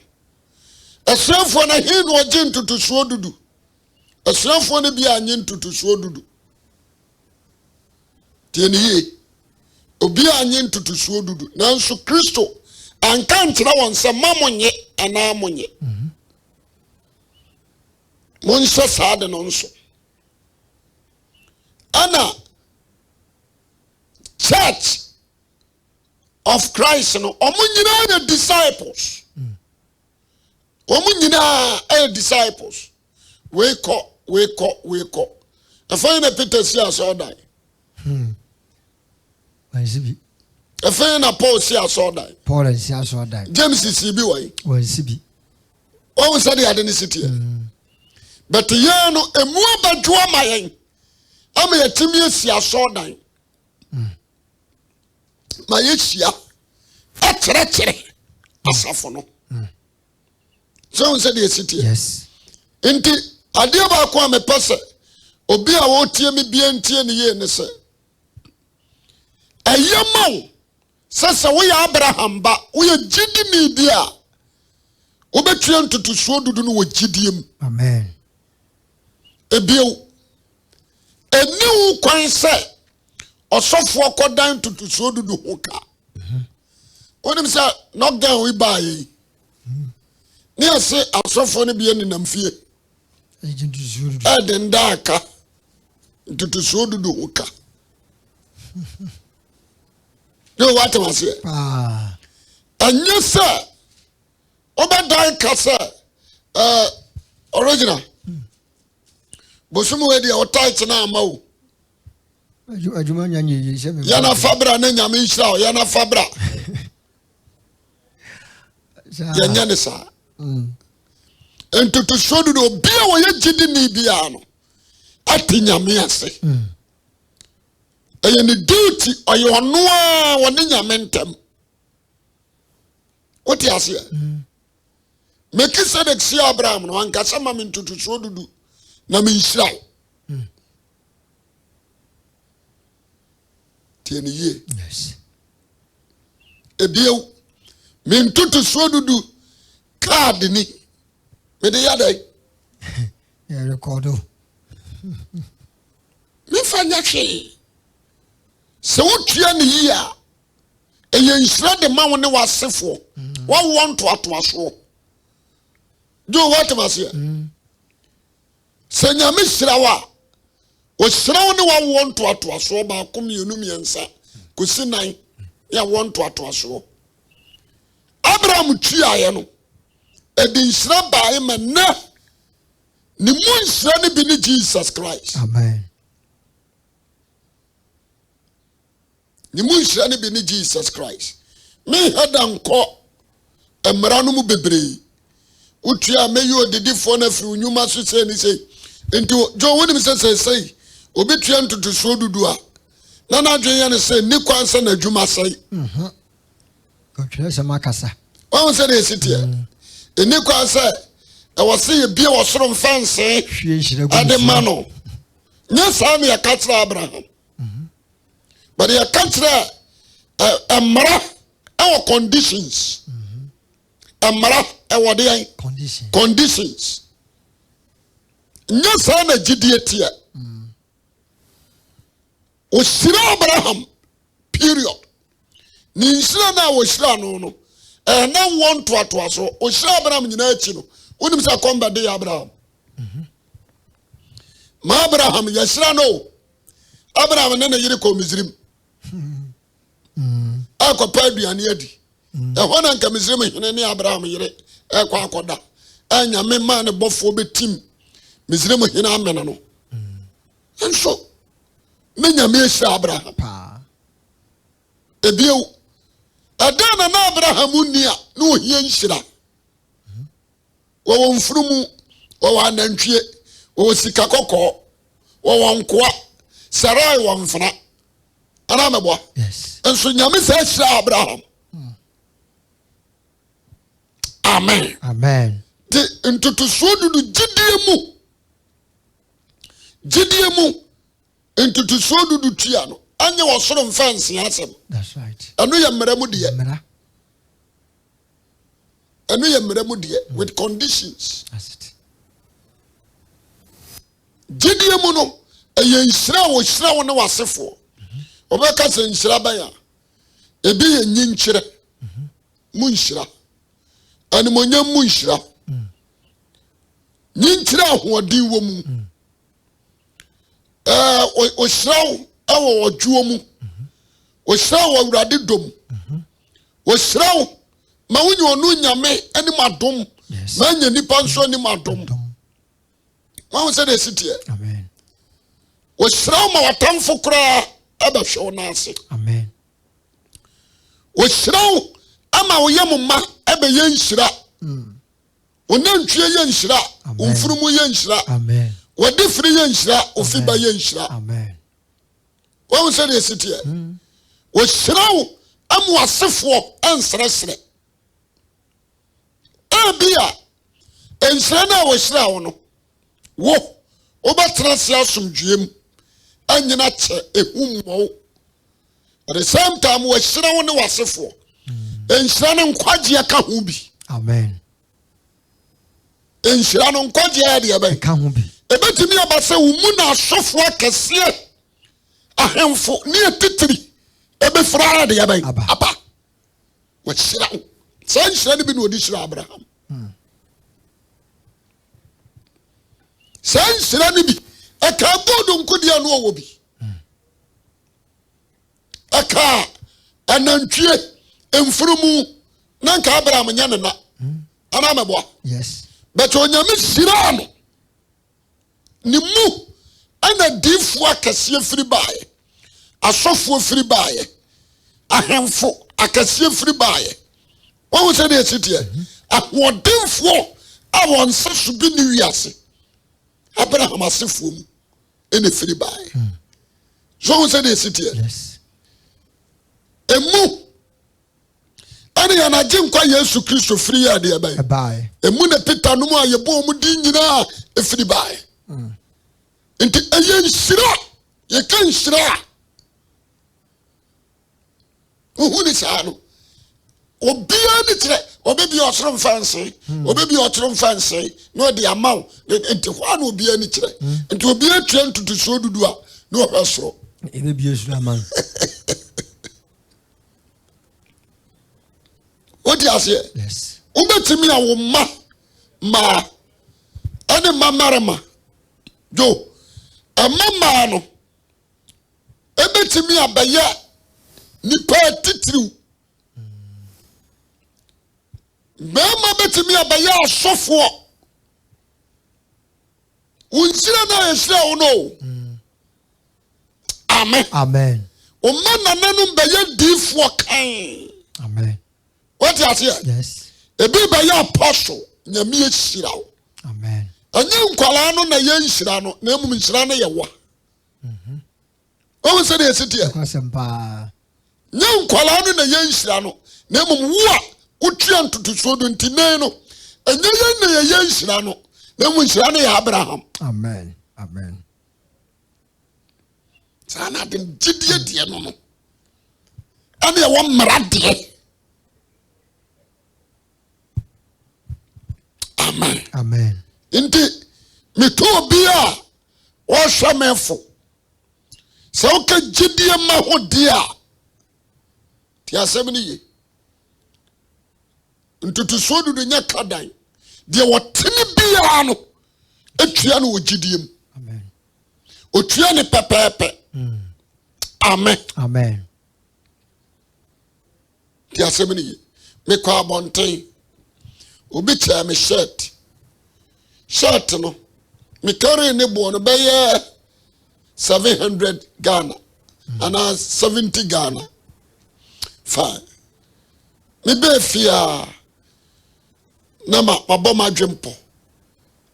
S1: asuafoɔ na he no ogye ntutusuo dudu asuafoɔ no bi anye ntutusuo dudu tie ne yie obi anye ntutusuo dudu nanso Kristo anka nkyerɛ wɔn sɛ mamonye anaa monye monhyɛ saa de no nso ana Christ no omunyina na disciples omunyina disciples wake up afanye na Peter si asodan
S2: wansibi
S1: afanye na Paul si asodan
S2: Paul si asodan
S1: James si bi wai
S2: wansibi
S1: o say ade ni city but ye no emu abadwo amayen ama yatimi si asodan ma yeshia akyere asafo no so say the city
S2: yes
S1: nti ade ba ko amepese obi a wo tie me bia ntie ne ye ne se ayemaw sasa wo ya Abraham ba wo ye gidi ni dia wo betue ntutusuo dudu no wo gidiem
S2: amen
S1: ebiew eniwu kwan se osofo kodan ntutusuo dudu hoka onim se no gan we bae ni ase asofo ne bia ni namfie eden daka ntutusuo dudu hoka no what was here and you sir obadan kasa original bosumu we dia o tight na amawo
S2: adwuma nyanye yi se me
S1: yana fabra na nyame nhira yana fabra ya nyane sa entutu sodu do bia wo ye gidi ni bia no ati nyame ase eye ni duty oye ono a woni nyame ntem oti ase Melchizedek si Abraham no ankasa ma me ntutu sodu na me nhira tieni ye
S2: yes
S1: ebiew me ntutu sodu card ni me de yadai
S2: ya recordo
S1: me fanya hwe se wotua ne yi a eye nhira de ma wo ne wasefo wa want to atoaso do what was here se nyame hira wa o hira wo ne wa want to atoaso ba komienu miensa kosi nan ya want to atoaso Abraham tua ye no edi nhira ba ma na ni mu nhira ne bi ni Jesus Christ
S2: amen
S1: ni mu nhira ne bi ni Jesus Christ me hadanko emra no mu bebre utua me yo dedifo na firi nyuma so se ni sei enti jo woni mi se sei obi tua ntutu so dudu a na na dwen ya ne se ni kwansa na adwuma sei
S2: ko twa se makasa
S1: won se de sitie eni kwansa e wo se ye bia wo soro mfanse
S2: hwie nhira gu
S1: ade mano nya sa me ya katra Abraham but ya katra amra our conditions amra what the conditions nya sa na gidie tie o shira Abraham period ni shira na wo shira no no na won to aso o shira Abraham nyina achi no onim sa komba de Abraham ma Abraham ya shira no Abraham na yiri ko Misrim akopa aduane adi ehona nka Misrim hene ne Abraham yire ekwa akoda anya me ma ne bofo betim Misrim hene amena no enso menya me hira Abraham ebiew adana na Abraham unia no ohie nhira wo mfurumu wo anantwie wo sika kokko wo nkoa Sarai wo mfana ana mebo
S2: yes
S1: enso nyame sa hira Abraham amen
S2: amen
S1: de ntutu so dudu gidie mu ntutu so dudu tua no anya wo soro mfanse asem
S2: that's right
S1: anu ya mmeramu de
S2: mera
S1: anu ya mmeramu de with conditions
S2: that's it
S1: gidie mu no eye nhira wo ne wasefo obeka se nhira ba ya ebi ye nyinkyire mu nhira animonyam mu nhira nyinkyire ahoɔden wɔ mu o hyiraw awo odwo mu o hyiraw awurade dom wɔhyira ma wonye onu nyame anim adom ma nya nipa nso anim adom wɔn sɛ de sitie
S2: amen
S1: wɔhyira ma watamfo kora abɛhwɛ wo nase
S2: amen
S1: wɔhyira ama wo yɛ mma ɛbɛyɛ nhyira onantwie yɛ nhyira omfurumu yɛ nhyira
S2: amen
S1: wɔde firi yɛ nhyira ofiba yɛ nhyira
S2: amen
S1: wɔn sɛ de sitie wɔhyira ama wasefoɔ ɛnsrɛsrɛ ebia enhyira na wɔhyira wo no wo wobɛtena se asomdwuem anyina kyɛ ehummo at the same time wɔhyira wo ne wasefoɔ enhyira no nkwagye ka ho bi
S2: amen
S1: enhyira no nkwagye ya de bɛn
S2: ka ho bi
S1: ebetimi abase wo mu na asɔfoɔ akɛseɛ ahemfo ne etitiri ebefra de bɛn aba wɔhyira wo sɛ nhyira no bi na odi hyira Abraham sɛ nhyira no bi ɛka bodo nkodia no ɔwɔ bi ɛka anantwie mfurumu na nka Abraham nya ne na ana meboa
S2: yes
S1: but onyame hyira no ne mu ana difoɔ akɛseɛ firi baeɛ asɔfoɔ firi baeɛ ahemfo akɛseɛ firi baeɛ wɔn sɛ de esitiɛ ahoɔdenfoɔ a wɔn nsa so bi ne wiase Abraham asefoɔ mu ene firi baeɛ so wɔn sɛ de esitiɛ
S2: yes
S1: emu ɛne yɛn agye nkwa Yesu Kristo firi yɛ adeɛ bɛyɛ emu na Peter no mu a yɛbɔ wɔn din nyinaa efiri baeɛ nti ɛyɛ nhyira yɛka nhyira wohu ne saa no obiara ne kyerɛ obebi ɔsoro mfanse obebi ɔtoro mfanse na ɔde ama wo nti hɔ na obiara ne kyerɛ nti obiara tua ntutusuo dudu a na ɔhwɛ soro
S2: ebebi esura man
S1: odi aseɛ
S2: yes
S1: wobɛtumi a wo ma ɛne marama jo ɛma no ɛbɛtumi abɛyɛ nipa titiriw bɛma bɛtumi abɛyɛ asɔfoɔ wonhyira na yɛhyira wo no amen
S2: amen
S1: ɔma nananom bɛyɛ diifoɔ kan
S2: amen
S1: what you say
S2: yes
S1: ebi bɛyɛ apostle nyame yɛhyira wo
S2: amen
S1: ɛnyɛ nkwalaa no na yɛnhyira no na mmom nhyira no yɛ wa wɔn sɛ de esitiɛ
S2: kwasempa
S1: nyɛ nkwalaa no na yɛnhyira no na mmom wo a wotua ntotosoɔ do nti nan no ɛnyɛ yɛn na yɛnhyira no na mmom nhyira no yɛ Abraham
S2: amen amen
S1: saa na de gyidie deɛ no ɛne ɛwɔ mmara deɛ amen
S2: amen
S1: nti meto obi a wɔhwɛ mefo sɛ woka gyidie ma ho deɛ a ti asɛm no ye ntutusuo dudu nyɛ kadan deɛ wɔtene biara no atua no wɔ gyidie mu
S2: amen
S1: otua ne pɛpɛɛpɛ amen
S2: amen
S1: ti asɛm no ye mekɔ abɔnten obi kyɛ me shirt no me carry ne bo no bɛyɛ 700 Ghana and 70 Ghana fine me be fia na ma babo ma dwempo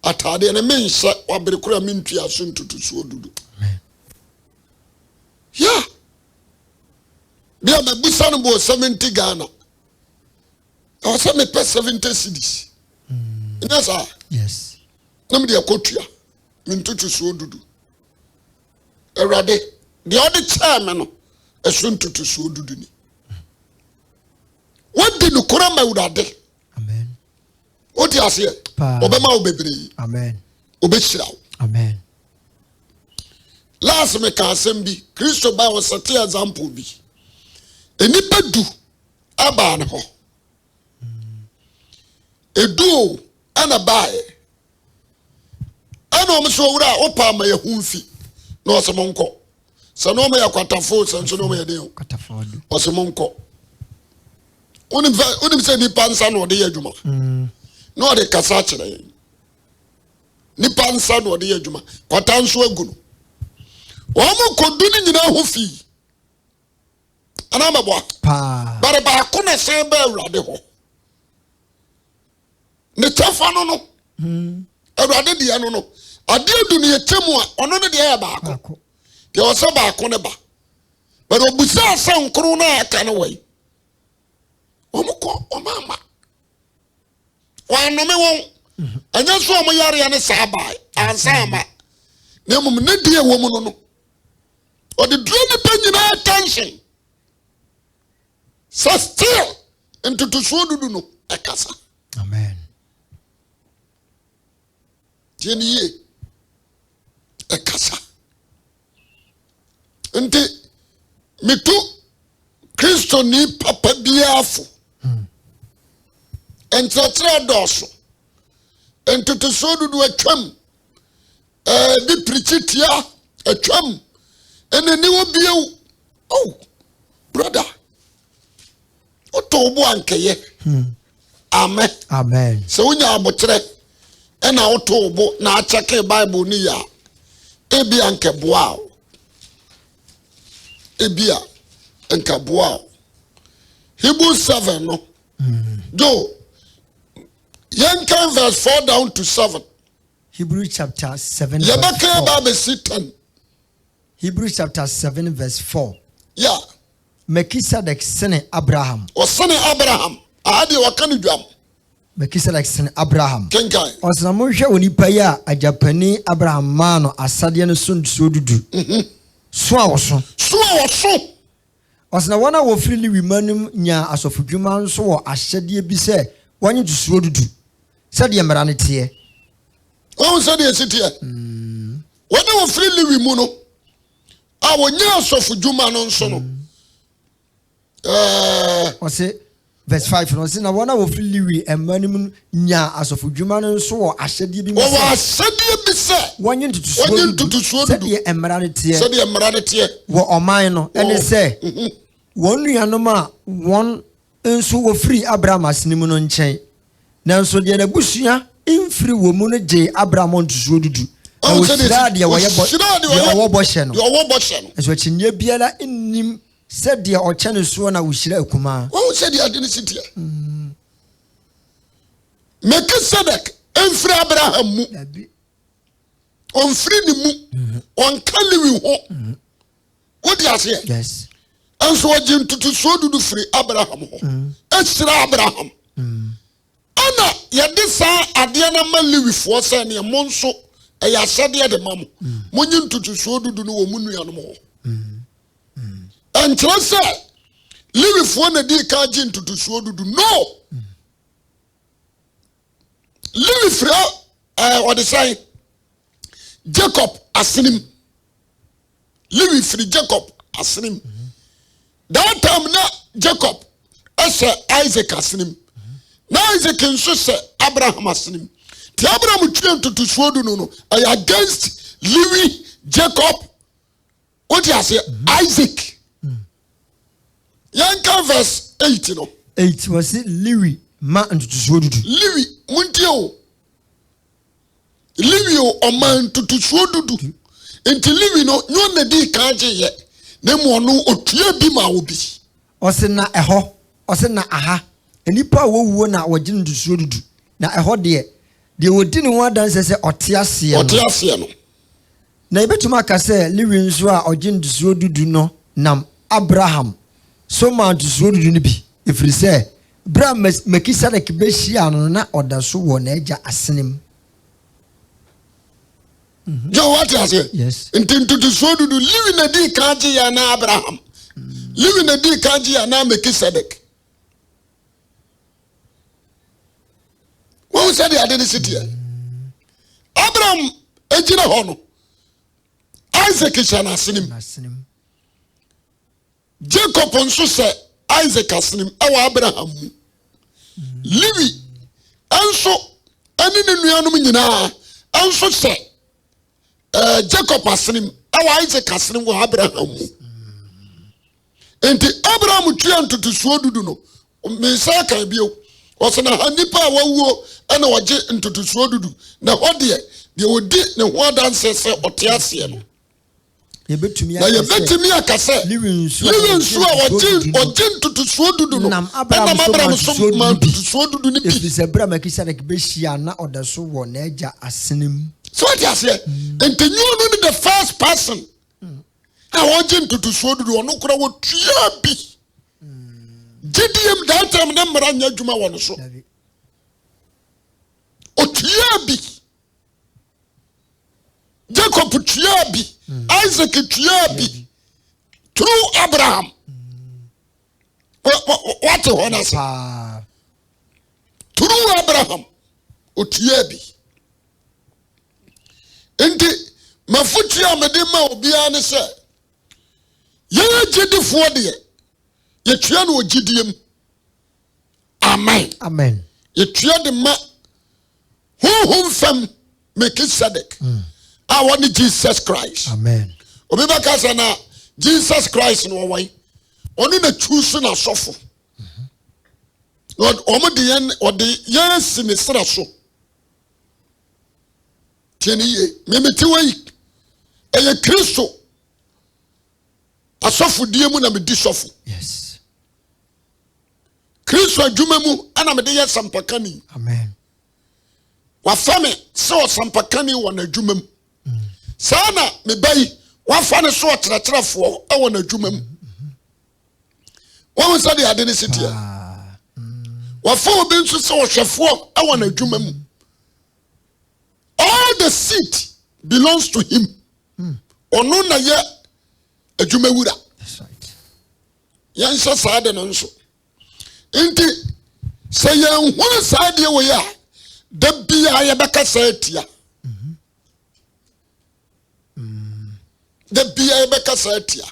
S1: atade na me nhyɛ wabere kura me ntua so ntutusuo dudu yeah bia me busa no bo 70 Ghana I was me pay 70 cedis yes
S2: yes
S1: na me de akotua me ntutusuo dudu erade de odi chairman no esu ntutusuo dudu ni wodi no kora ma urade
S2: amen
S1: odi ase obema obebre
S2: amen
S1: obeshira
S2: amen
S1: last me ka asem bi Kristo ba wo set example bi enipa du aba ne ho edu ana bae ana o so wura opa ma yehumfi na osemonko se no ma yakwatafo se nso no ma yede
S2: kwatafo
S1: osemonko Unim say nipa nsa no de adwuma. No de kasa kire. Nipa nsa no de adwuma. Kwata nso agu no. Omo kodu ni nyina ho fi. Ana mabwa.
S2: Pa.
S1: Bare ba ko na se ba awurade ho. Ne tafa no no. Awurade de no no. Ade adu ne yetemu a ono ne de ya ba ko. De o se ba ko ne ba. Bare obusa asa nkro na aka ne wai. Omuko omama. Wa no me won. Anya so omo yare ya ne sa bai. Ansa ama. Ne mum ne de wo mu no no. O de drum pe nyina attention. So still into to so dudu no ekasa.
S2: Amen.
S1: Jeniye ekasa. Nti mitu Kristo ni papa biafo. Entratra doso. Ento to so dudu atwam. Bi prechitia atwam. Eneni wo bieu. Oh, brother. Oto bo ankeye. Amen.
S2: Amen.
S1: So unya abotre ena oto bo na acheke Bible ni ya. Ebi anke boa. Ebia anke boa. Hebrews 7 no. Do Yankan verse 4 down to 7.
S2: Hebrews chapter 7
S1: Yabaka Bible 10.
S2: Hebrews chapter 7 verse 4.
S1: Yeah.
S2: Melchizedek sene Abraham.
S1: O sene Abraham. Ahadi wakani dwam.
S2: Melchizedek sene Abraham.
S1: Kenkai.
S2: Osna monhwe onipa ya ajapani Abraham ma no asade no so ntuo dudu. So awoso.
S1: So awoso.
S2: Osna wona wo firi liwi manum nya asofodwuma nso wo ahyede bi se wonye ntuo dudu. Sade yemra ne tie.
S1: Won sade yesitie. Wona wo firi liwi mu no. A wonya asofodwuma no nso no.
S2: Ose verse 5 no se na wona wo firi liwi emanum nya asofodwuma no nso wo ahyede bi
S1: wo ahyede bi se
S2: wonye ntuo dudu. Sade yemra ne tie.
S1: Sade yemra ne tie.
S2: Wo oman no ene se won nuanom a won nso wo firi Abraham asenimu no nkyɛn nanso de na busua imfiri wo mu no je Abraham ntuo dudu na wo sira de wo bo hye no eso kyinye biara nnim sɛ de o kyene so na wo hyira akuma
S1: wo sɛ de ade ne sitia Melchizedek imfiri Abraham mu on free ni mu on kaliwi ho what you say
S2: yes
S1: and so wajin tutu so dudu free Abraham ho esra Abraham ana yede sa ade na maliwi fo se ne mo nso e ya hyede de mamo monyin tutu so dudu no wo mu nuanom ho and trust liwi fo na di ka jin tutu so dudu no liwi free what they say Jacob asinim liwi free Jacob asinim that time na Jacob ese Isaac asinim na Isaac nso se Abraham asinim ti Abraham twem tutu suodu no against liwi Jacob what you say Isaac yanka verse 8 no
S2: 8 was it liwi ma ntutu suodu
S1: liwi muntie liwi o man tutu suodu enti liwi no nyo na di kaje ye na mo no otua bi ma obi
S2: ose na eho ose na aha enipa wo na woje ntutu dudu na eho de wodi ne ho adanse se otease
S1: no
S2: na ibetuma ka se liwi nso a oje ntutu dudu no nam Abraham so ma ntutu dudu ni bi efiri se bra Melchizedek be hia no na odaso wo na agya asenem.
S1: Jo what you say
S2: yes
S1: into to so do live na di kaji ya na Abraham live na di kaji ya na Melchizedek what said the identity Abraham ejina ho no Isaac shana asinim Jacob nso se Isaac asinim awa Abraham live anso ani ne nuanom nyina anso se Jacob asinim awa Isaac asinim wo Abraham enti Abraham tuan tutu so dudu no me say kan bio ɔsɛ na nipa a wawuo ɛna ɔgye ntotosuo dudu na hɔ deɛ odi ne ho adanse sɛ ɔte aseɛ no yɛbɛtumi aka sɛ liwi nsuo a ɔgye ntotosuo dudu no ɛnam Abraham so ma ntotosuo dudu no bi
S2: ɛfiri sɛ berɛ a Melkisedek bɛhyia na ɔda so wɔ n'agya asene mu
S1: so ɔte aseɛ ntenwuo no ne the first person a wɔgye ntotosuo dudu ɔno kora wɔtua bi GDM that time na mmara nya adwuma wɔ no so otua bi Jacob tua bi Isaac tua bi through Abraham what honors through Abraham otua bi enti mafutua mede ma obia ne sɛ yɛ gyidifoɔ deɛ yɛtua no ogidiem amen yɛtua de ma honhom fam Melkisedek a wɔne Jesus Christ
S2: amen
S1: obi bɛka sɛ na Jesus Christ no wɔwɔi ɔno na choose na sɔfo ɔde yɛn si ne sra so tiɛni yie memete wei ɛyɛ Kristo asɔfodie mu na medi sɔfo
S2: yes
S1: Kristo adwuma mu ana mede yɛ sampakani
S2: amen
S1: wafa me sɛ ɔsampakani wɔ n'adwuma mu saa na mebayi wafa ne so ɔkyerɛkyerɛfoɔ ɛwɔ n'adwuma mu wɔn sɛ de ade ne siteɛ wafa obi nso sɛ ɔhwɛfoɔ ɛwɔ n'adwuma mu all the seat belongs to him ɔno na yɛ adwuma wura yɛnhyɛ saa de no nso nti sɛ yɛnhunu saa deɛ wɔ yɛ a da biara yɛbɛka saa atia da biara yɛbɛka saa atia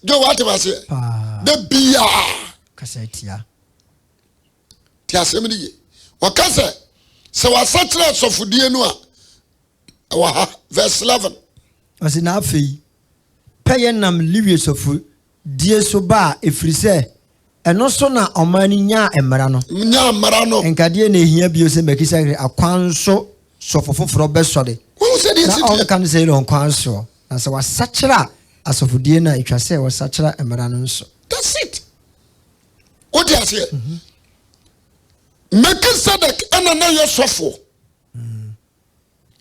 S1: jo wate ba se da biara
S2: kasa atia
S1: ti asɛm ne ye wɔka sɛ wasakyerɛ asɔfodie no a ɛwɔ ha verse 11
S2: ɔsi na afei pɛyɛ nam liwie sɔfo die so ba ɛfiri sɛ ɛno so na ɔman no nyaa mmara no nkadeɛ na ɛhia bio sɛ Melkisedek akwan so sɔfo foforɔ bɛsɔre na ɔnka no sɛ ɛlɛ ɔnkwan soɔ na sɛ wasakyerɛ a asɔfodie no a ɛtwa sɛ wasakyerɛ mmara no nso
S1: that's it wote aseɛ Melkisedek ɛna na yɛ sɔfo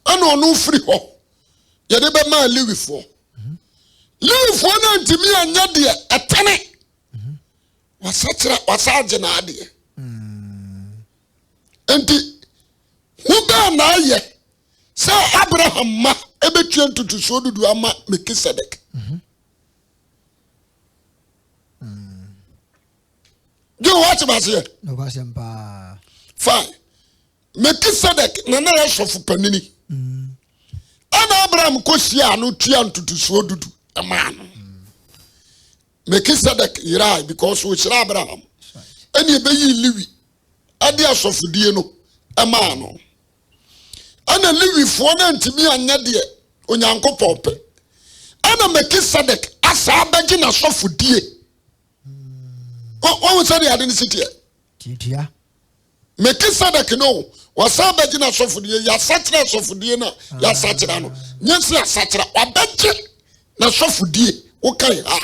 S1: ɛna ɔno firi hɔ yɛde bɛmaa Lewifoɔ Lewifoɔ no ntimi anya deɛ ɛtene wasagye na adeɛ enti hu bɛɛ na ayɛ sɛ Abraham ma ɛbɛtua ntotosuo dudu ama Melkisedek jo what about here
S2: no
S1: fine Melkisedek na na yɛ sɔfo panini ana Abraham kɔhyia no tua ntotosuo dudu man Melkisedek yirai because we shira Abraham any ebeyi Lewi ade asofodie no ema no ana Lewifoɔ na ntimi anya de onyankopɔn pɛ ana Melkisedek asa abagye na asofodie wɔn sɛ de ade ne sitie
S2: titia
S1: Melkisedek no wasa abagye na asofodie ya sakyera asofodie na ya sakyera no nyensi asakyera wabagye na sɔfodie wokai ha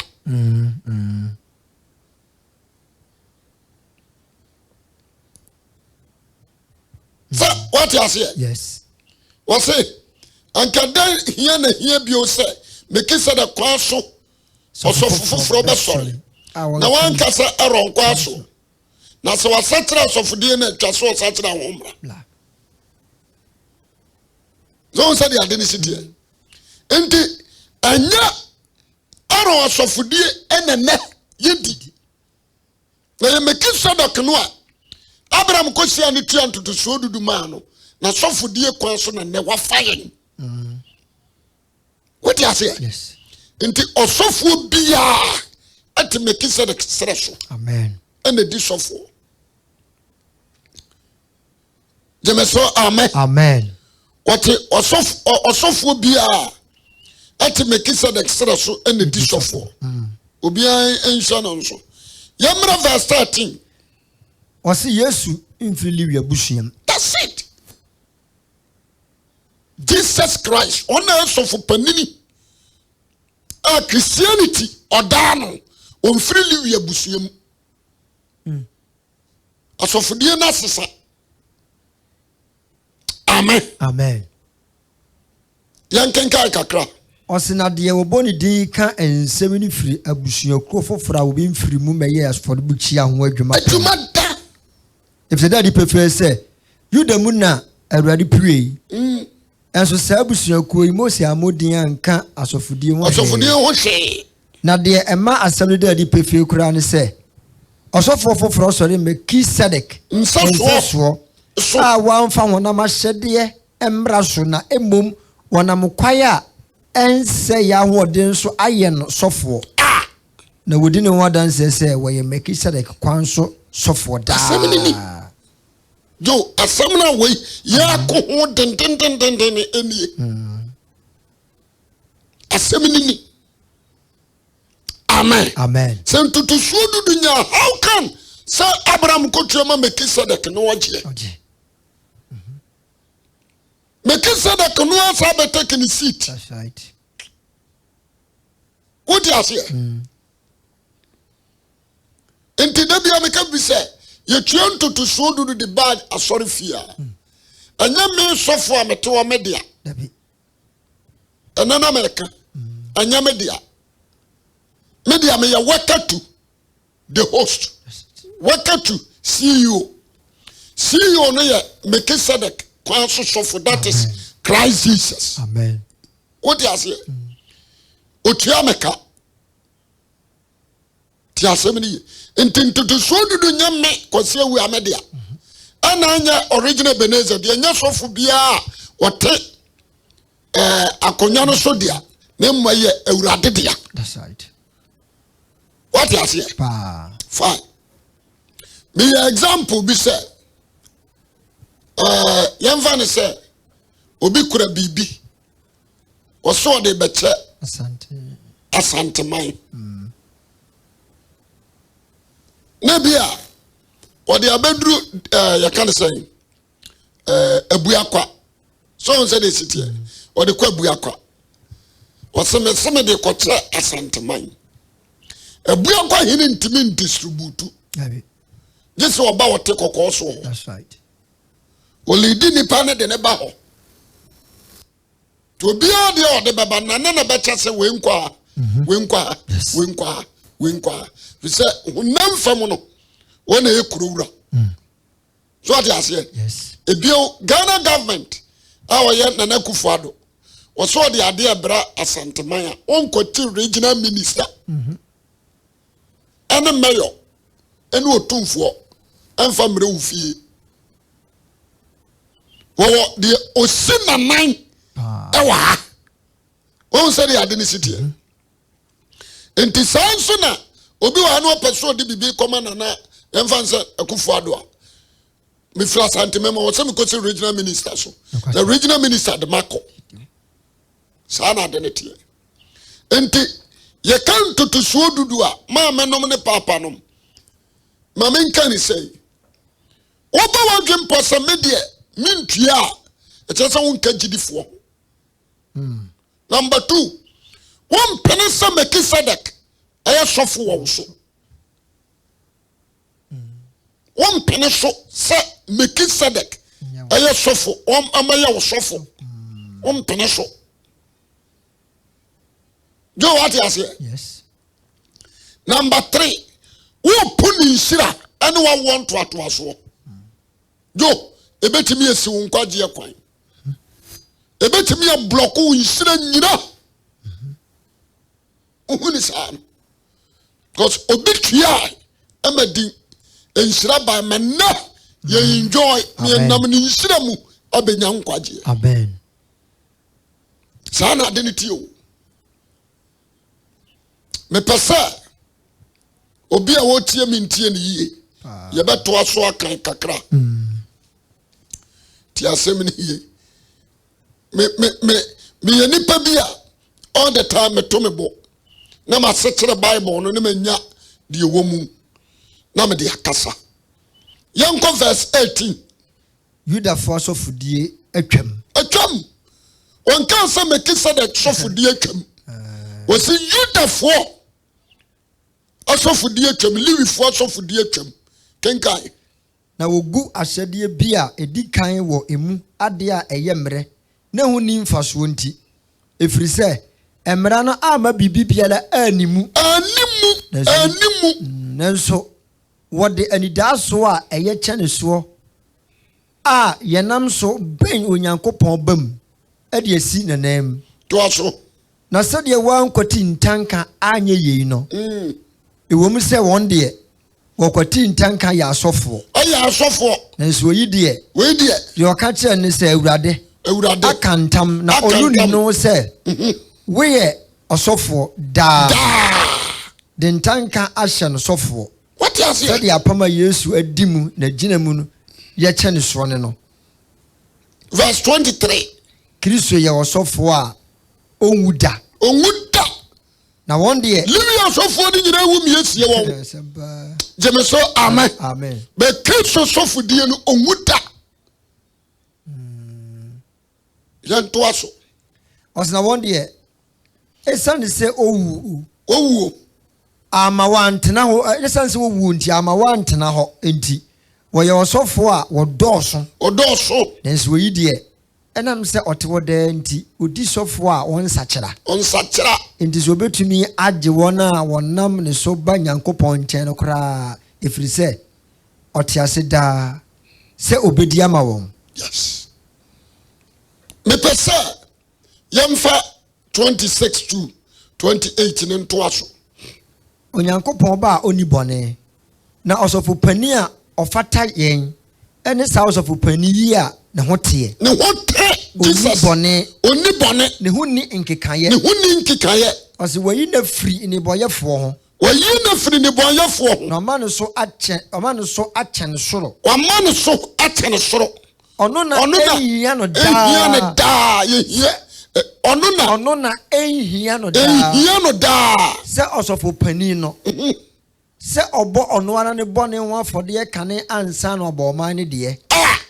S1: so what you say
S2: yes
S1: what say anka dan hia na hia bio sɛ Melkisedek kwa so ɔsɔfo foforɔ bɛsɔre na wanka sɛ Aaron kwa so na sɛ wasakyera sɔfodie na atwa so ɔsakyera ho mmra so sɛ de ade ne sitie enti anya Aaron asɔfodie ɛnɛnɛ yɛdi na yɛ Melkisedek no a Abraham kɔhyia ne tua ntotosuo dudu maa no na asɔfodie kwan so na nɛ wafa yɛn wote aseɛ
S2: yes
S1: nti ɔsɔfoɔ biara ɛte Melkisedek serɛ so
S2: amen
S1: ɛna di sɔfoɔ gyeme so amen wɔte ɔsɔfoɔ biara ɛte Melkisedek serɛ so ɛna di sɔfoɔ Obia enshano nso. Yamra verse 13.
S2: Ɔse Yesu mfiri Lewi abusuam.
S1: That's it. Jesus Christ, ona esofo panini. Christianity odano omfiri Lewi abusuam. Asofodie na sesa. Amen.
S2: Amen.
S1: Yankenka kakra.
S2: Ɔse na deɛ wɔbɔ ne din ka nsɛm no firi abusuakuo foforɔ a obi mfiri mu mɛyɛ afɔrebukyia ho adwuma.
S1: Adwuma da.
S2: Efisɛ dade pefee sɛ Yuda mu na Awurade pue. Ɛnso saa abusuakuo yi Mose amodin anka asɔfodie ho.
S1: Asɔfodie ho hwee.
S2: Na deɛ ɛma asɛm no dade pefee koraa ne sɛ ɔsɔfoɔ foforɔ sɔre Melkisedek nsasoɔ a wɔamfa honam ahyɛdeɛ mmra so na mmom wɔnam kwae a ɛnsɛ yɛ ahoɔden so ayɛ no sɔfoɔ. Na wɔdi ne ho adanseɛ sɛ wɔyɛ Melkisedek kwan so sɔfoɔ daa.
S1: Asɛm ni jo asɛm na wei yɛako ho dendendendenden enie. Asɛm ni. Amen.
S2: Amen.
S1: Sɛ ntutusuo dudu nya how can sɛ Abraham kɔtua ma Melkisedek no wɔgye. Melkisedek no asa betake ne seat.
S2: That's right.
S1: What do you say? Enti da bia meka bi sɛ yɛtua ntutusuo dudu de bad asɔre fia. Anya me sɔfo a mete wɔ media.
S2: Dabi.
S1: Ɛna na meka. Anya media. Media me ya worker to the host. Worker to CEO. CEO no ye Melkisedek kwan so sɔfo, that is Christ Jesus.
S2: Amen.
S1: What do you say? Otua meka. Ti asɛm ni. Ntintutu so dudu nyame kwase awu amedia. Ana anya original Ebenezer de anya sɔfo bia wɔte akonya no so dia na mma ye Awurade dia.
S2: That's right.
S1: What you say? Fine. Me example be say yemfa ne say obi kura bibi oso de beche asante man na bia o de abedru ya kan say abuakwa so on say de sitie o de kwa abuakwa o se me de kotre asante man abuakwa hini ntimi distribute just oba wote kokko so.
S2: That's right.
S1: Olidi nipa ne de ne ba ho to bia de o de baba na na becha se we nkwa we say unam fam no wona e kuruwura so ati ase.
S2: Yes.
S1: Ebio Ghana government awo ye Nana Akufo-Addo o so de ade ebra asanteman a onkoti regional minister ene mayor ene otumfo amfa mre ufie wo de osina nan ewa won se de ade ni sitie enti sanso na obi wa na opeso de bibi komana na emfa nse Akufo-Addo a me fla santemema wo se me ko se regional minister so the regional minister de Mako sana de netie enti ye kan tutusuo dudu a ma menom ne papa nom ma menka ni sei oba wadwem posa media mintua e chese won ka gidifo. Number 2 won penesa Melkisedek aya sofo wo so won peneso se Melkisedek aya sofo amaya wo sofo won peneso do what you say.
S2: Yes.
S1: Number 3 wo puni nsira ene wa want to aso jo ebetimi esi wo nkwaje ekwan ebetimi ya block wo nsira nyina ohuni sa because obitua amadi nsira ba manna ye enjoy ye nam ni nsira mu abenya nkwaje.
S2: Amen.
S1: Sana de nitio me pesa obi a wotie me ntie ne yie ye beto aso akan kakra ti asem ne yie me ye nipa bia all the time me to me bo na ma sekere Bible no na manya de wo mu na me de akasa yanko verse 18
S2: Yudafoɔ asɔfodie atwam
S1: on kan say Melchizedek sɔfodie atwam o say Yudafoɔ asɔfodie atwam Lewifoɔ asɔfodie atwam kenkai
S2: na wogu ahyɛdeɛ bi a edi kan wɔ emu ade a ɛyɛ mmerɛ na ho ni mfasoɔ nti ɛfiri sɛ mmara no ama bibi biara animu nanso wɔde anidaaso a ɛyɛ kyɛne soɔ a yɛnam so bɛn Onyankopɔn bam ɛde asi nanam
S1: to aso
S2: na sɛdeɛ wɔankɔti ntanka anyɛ yei no ɛwom sɛ wɔn deɛ wɔkɔti ntanka yɛ asɔfoɔ nanso oyi deɛ deɛ ɔka kyerɛ ne sɛ Awurade aka ntam na ɔno ni no sɛ woyɛ ɔsɔfoɔ daa de ntanka ahyɛ no sɔfoɔ sɛdeɛ apam a Yesu adi mu na gyina mu no yɛkyɛ ne soɔ ne no.
S1: Verse 23
S2: Kristo yɛ ɔsɔfoɔ a ɔnwu da na wɔn deɛ
S1: Lewi asɔfoɔ no nyina wu miesie wɔn gyeme so amen but Kristo sɔfodie no ɔnwu da yɛntoa so
S2: ɔsena wɔn deɛ ɛsiane sɛ ɔwu ama wantena hɔ ɛsiane sɛ ɔwu nti ama wantena hɔ nti wɔyɛ ɔsɔfoɔ a wɔdɔɔso nanso wɔyi deɛ ɛnam sɛ ɔte hɔ daa nti ɔdi sɔfoɔ a ɔnsakyera nti sɛ ɔbɛtumi agye wɔn a wɔnam ne so ba Nyankopɔn nkyɛn no koraa ɛfiri sɛ ɔte ase daa sɛ ɔbɛdi ama wɔn.
S1: Yes. Mepɛ sɛ yɛmfa 26 to 28 ne ntoa so.
S2: Onyankopɔn ba a ɔni bɔne na ɔsɔfo pani a ɔfata yɛn ɛne saa ɔsɔfo pani yi a ne ho teɛ Jesus ɔni bɔne ne ho ni nkekaeɛ ɔsɛ wɔyi na firi nnebɔyɛfoɔ ho na ɔma no so akyɛ ne soro ɔno na ɛnhia no daa sɛ ɔsɔfo pani no sɛ ɔbɔ ɔno ara ne bɔne ho afɔdeɛ kane ansa na ɔbɔ ɔman ne deɛ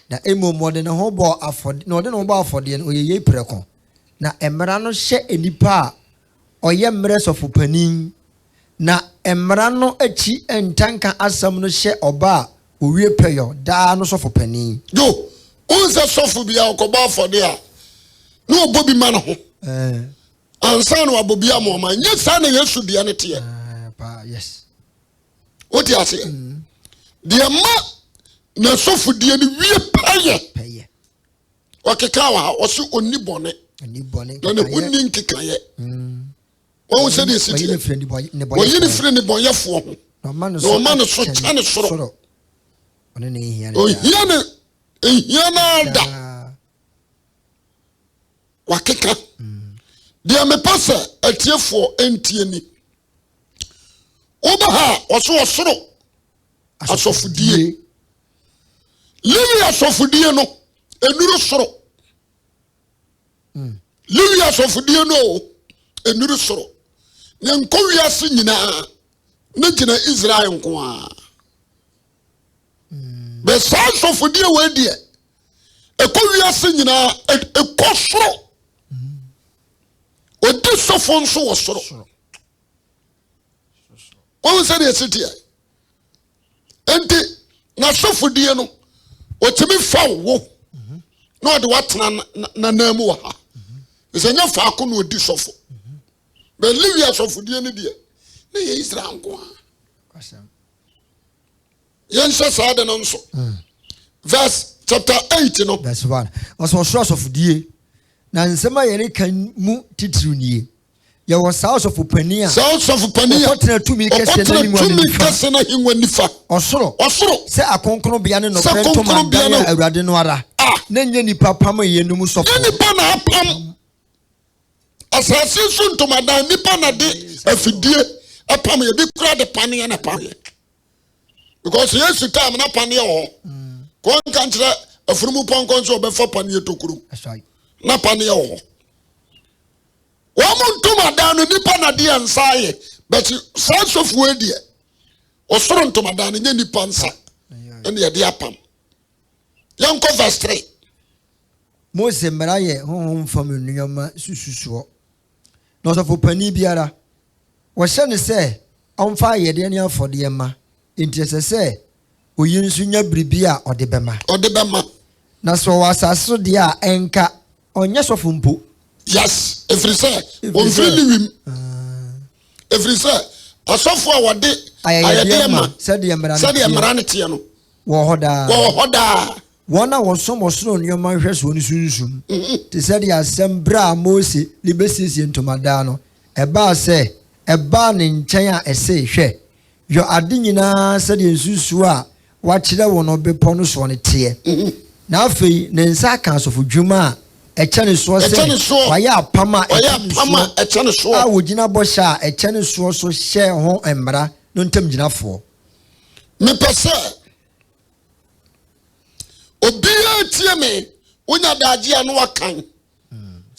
S2: na mmom ɔde ne ho bɔ afɔdeɛ no ɔyɛ yei prɛko na mmara no hyɛ enipa a ɔyɛ mmerɛ sɔfo pani na mmara no akyi ntanka asɛm no hyɛ ɔba a owie pɛyɔ daa no sɔfo pani
S1: unse sɔfo bia ɔkɔbɔ afɔdeɛ a na ɔbɔ bi ma no ho ansa na wabɔ bi ama ɔman nyɛ saa na Yesu deɛ ne teɛ
S2: yes
S1: wote ase deɛ ma na sɔfo deɛ no wie pɛyɛ ɔkeka wa ha ɔse ɔni bɔne na ne ho ni nkekaeɛ wɔn sɛ deɛ sitiɛ wɔyi ne firi ne bɔnyɛfoɔ ho na ɔma ne so kyɛ ne soro ohia no ada wakeka deɛ mepɛ sɛ atiefoɔ ɛntie ni woba ha ɔso ɔsoro asɔfodie Lewi asɔfodie no enuru soro Lewi asɔfodie no enuru soro ne nkɔ wiase nyinaa ne gyina Israel nko a bɛ saa asɔfodie wɔ deɛ ɛkɔ wiase nyinaa ɛkɔ soro ɔdi sɔfo nso wɔ soro wɔn sɛ deɛ sitiɛ enti na sɔfodie no ɔtumi fa wo na ɔde watena na nan mu wɔ ha ɛsɛ nyɛ faako na ɔdi sɔfo bɛ Lewi asɔfodie no deɛ na yɛ Israel nko a yɛnhyɛ saa de no nso verse chapter 8 no
S2: verse 1 ɔsɛ ɔsoro asɔfodie na nsɛm a yɛne kan mu titiriw nie yɛwɔ saa ɔsɔfo pani a ɔkɔtena tumi kɛseɛ na hengua nifa ɔsoro sɛ akonkronbea ne nɔkorɛ ntomadan a Awurade no ara na nyɛ nipa pam a yɛnum sɔfo
S1: nipa na apam asase so ntomadan nipa na de afidie apam yɛbi kura de paneɛ na pam because Yesu time na paneɛ wɔ hɔ kɔnka nkyerɛ afurumu pɔnkɔ nso ɔbɛfa paneɛ tokuro na paneɛ wɔ hɔ wɔn ntomadan no nipa na de nsaayɛ but sense of word there osoro ntomadan nya nipa nsa ene ye de apam yanko verse 3
S2: Mose mmara ye honhom fam nnuama sususuo na osofo pani biara wo hye ne se omfa yede ne afode ma enti ese oyi nso nya biribi a ode bema na so wasaso de a enka onye sofo mpo.
S1: Yes, every say on feel every say asofo a wode ayede ma
S2: said the
S1: emra ne tie no
S2: wo hoda wona wosom osoro nneoma hwe so ni sunsum te said the asembra Mose libesisi ntomada no eba se eba ne nchen a ese hwe yo ade nyina said the nsusu a wa kire wo no bepo no so ne tie na afei ne nsa kan sofo dwuma echane so se waya apama
S1: echane so
S2: a wogina bosha echane so hye ho emra no ntam ginafo
S1: me pese obia tie me wonya daje anu wakan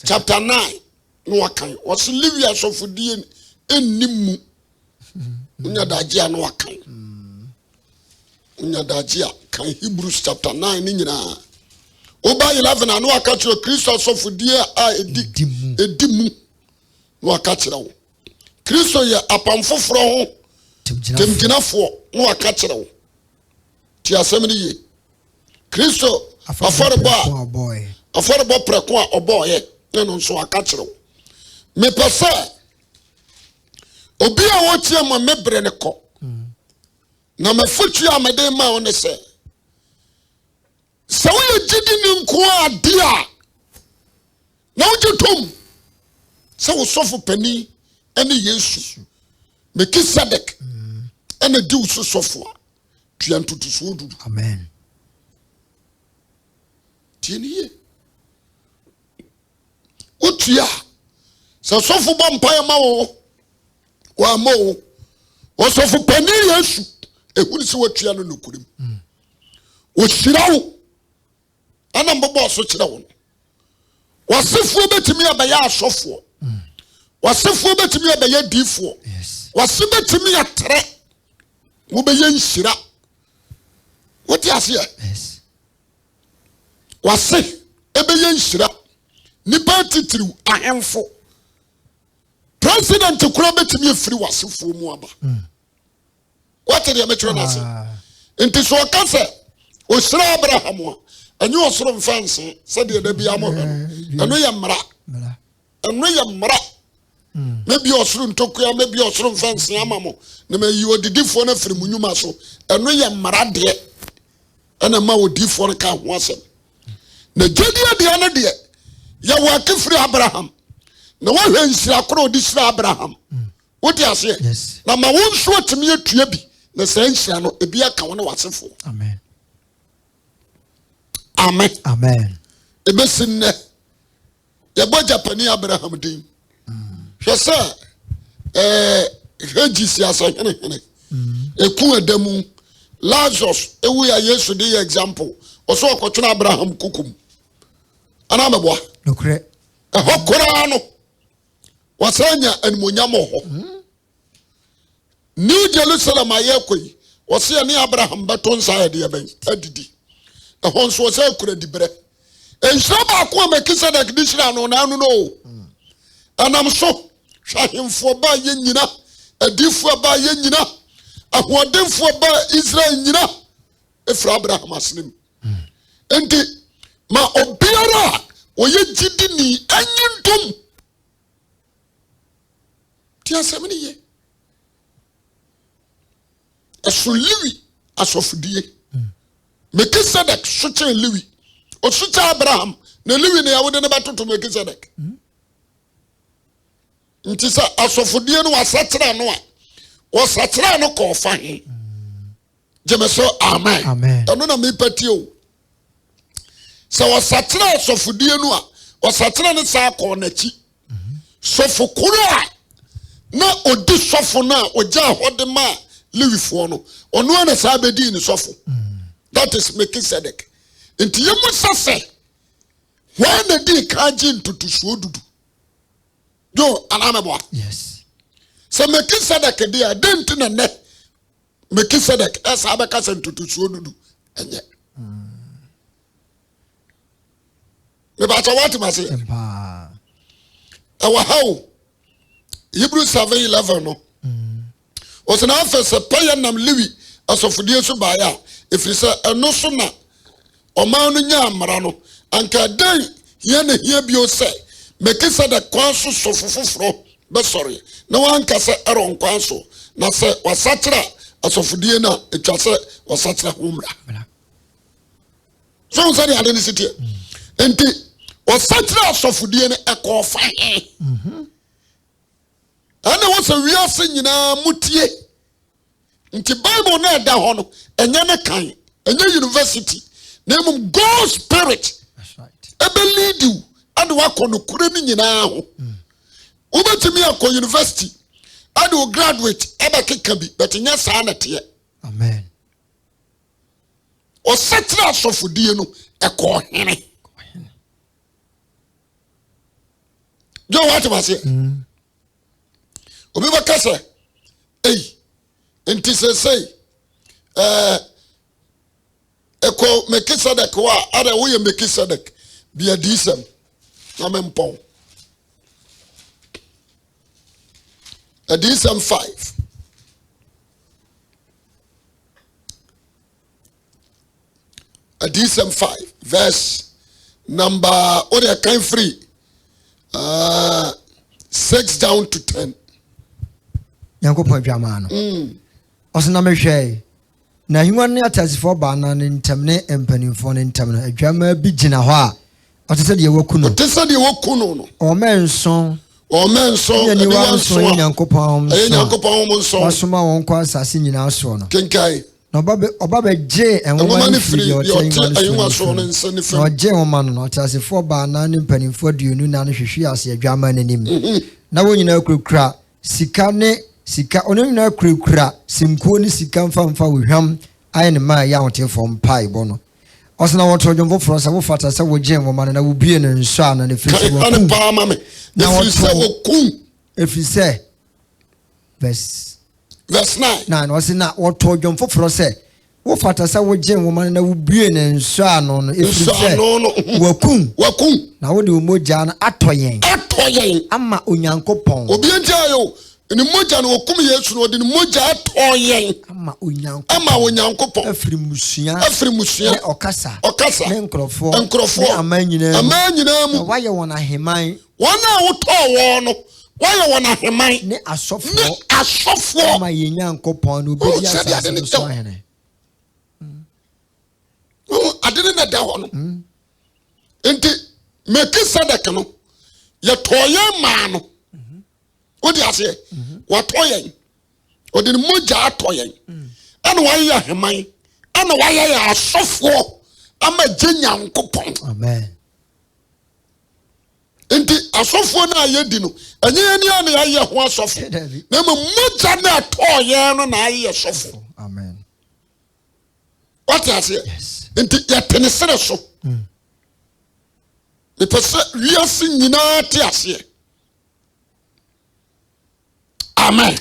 S1: chapter 9 no wakan was livia sofodie ennimu wonya daje anu wakan wonya daje kan Hebrews chapter 9 ni nyina Oba 11 anu akachiro Kristo sofodie a edimu no akachiro wo Kristo ye apamfoforo ho temginafo no akachiro ti asem ni ye Kristo aforebo preko a oboye no nso akachiro me pese obi a wotie ma mebre ne ko na mafutu amede ma one se so we jidi ni nko adia na ujetom so sofo pani ene Yesu Melchizedek ene di uso sofo tuantutu so du
S2: amen
S1: tieniye otua so sofo bompa ma wo wa mo wo sofo pani Yesu ehuri se watua no nokurim wo shirawo ana mbobo so kire wo wasefuo betimi abaya asofo wasefuo betimi abaya difo wase betimi atre wo beye nshira woti ase
S2: yes
S1: wase ebeye nshira nipa titiriw ahemfo president kura betimi afiri wasefuo mu aba what dey metro na se enti so kase o sira Abraham anyi osoro mfanse said de bia mo eno ye mra maybe osoro ntokuya maybe osoro mfanse amamo na mayi odidifo na firi munyuma so eno ye mra de ana ma odifo ka ho asem na jedia de na de ya wa kefiri Abraham na wa hwe nsira koro odi sira Abraham woti ase na ma wonso atimi atua bi na sa nsira no ebi aka wona wasefo
S2: amen
S1: amen
S2: amen
S1: ebesinne yebo Japani Abraham din hwese hejisi asahene eku adamu Lazarus ewu ya Yesu de example oso okotuna Abraham kukum ana meboa
S2: nokre
S1: hokora no wasanya animonyamo ho New Jerusalem ayekoi wose ani Abraham beton sa de ben adidi ehonso wose kura dibre enhira ba ko Melchizedek dishira no na anu no anam so hwahemfo ba ye nyina adifo ba ye nyina ahodenfo ba Israel nyina efra Abraham asnem enti ma obiara oye jidi ni anyintom ti asem ni ye eso liwi asofudie Melchizedek soche liwi o soche Abraham na liwi ne yawode ne batoto Melchizedek nti sa asofudie no wasatra no a wasatra no ko fa he jemeso amen eno na me pati o sa wasatra asofudie no a wasatra ne sa ko na chi sofokoro a na odi sofo na oja hode ma liwifo no ono na sa bedi ni sofo that is Melchizedek enti yemu sase when the di kaji ntutusuo dudu yo anameboa
S2: yes
S1: So Melchizedek dia didn't na ne Melchizedek esa abeka sentutu suo dudu enye. Me ba what ma say. Ewa how Hebrews 7:11 no. Osana afese paye nam Lewi asofodie so ba ya efrise eno so na oman no nya amara no anka dan ye na hia bio se Melchizedek kwan so sofofoforo be sorry na wanka se eron kwan so na se wasatra asofodie na etwa se wasatra homra so say the identity enti wasatra asofodie na ekofa ana wose wiase nyina mutie nti Bible na da ho no enya ne kan enya university na mum God spirit that's right ebe lead you and wakono kure ni nyina ho ubetimi akọ university and will graduate ebe keka bi but nya saa na te
S2: amen
S1: o setra asofodie no ekọ hene jo what was say obi bakasa enti say eko Melchizedek wa ada wo ye Melchizedek bia disem na mempon Adisam 5 Adisam 5 verse number what they kind free 6 down to 10
S2: Yankopon dwama no osna mehwe na hiwa ne atasifo ba na ne ntam ne empanimfo ne ntam no adwama bi gina ho a otese de woku no
S1: no
S2: o menso
S1: ani
S2: wanso Yankopon
S1: so
S2: wasoma won kwa asase nyina so no
S1: kenkai
S2: na oba je enwoma ni free o tenwa so no nsani free o je woma no atasifo ba na ne empanimfo duonu na no hwehwe ase adwama nanim na wonyina kurukura sika onu na kurukura simkuo ni sika mfa wohwam aye ne ma ya wotefo mpai bo no osna woto dwomfo fro sa wo fata sa wo gyen wo ma na wo bie ne nso ana ne fisi wo
S1: ana pa ma me na wo kun
S2: efise verse
S1: 9
S2: na osna woto dwomfo fro se wo fata sa wo gyen wo ma na wo bie ne nso ano no efise wakun na wo de omoja na atoyen ama Onyankopon
S1: obi entiayo ni moja no okum Yesu no de moja atoyen
S2: ama Onyankopon afiri musua okasa ne nkrofo amanyina mu waye wona heman
S1: wona woto wo no waye wona heman
S2: ne asofo ama Onyankopon no obedi asase so ahene
S1: adene na da ho no enti Melchizedek no ye toyen ma no odi ase watoyen odi ni moja atoyen ana waye heman ana waye asofo ama Nyankopon
S2: amen
S1: enti asofo na ayedi no enye ni ana aye ho asofo na moja na atoyen no na aye asofo
S2: amen
S1: what ase enti ya tenesere so le pese wiase nyina te ase amen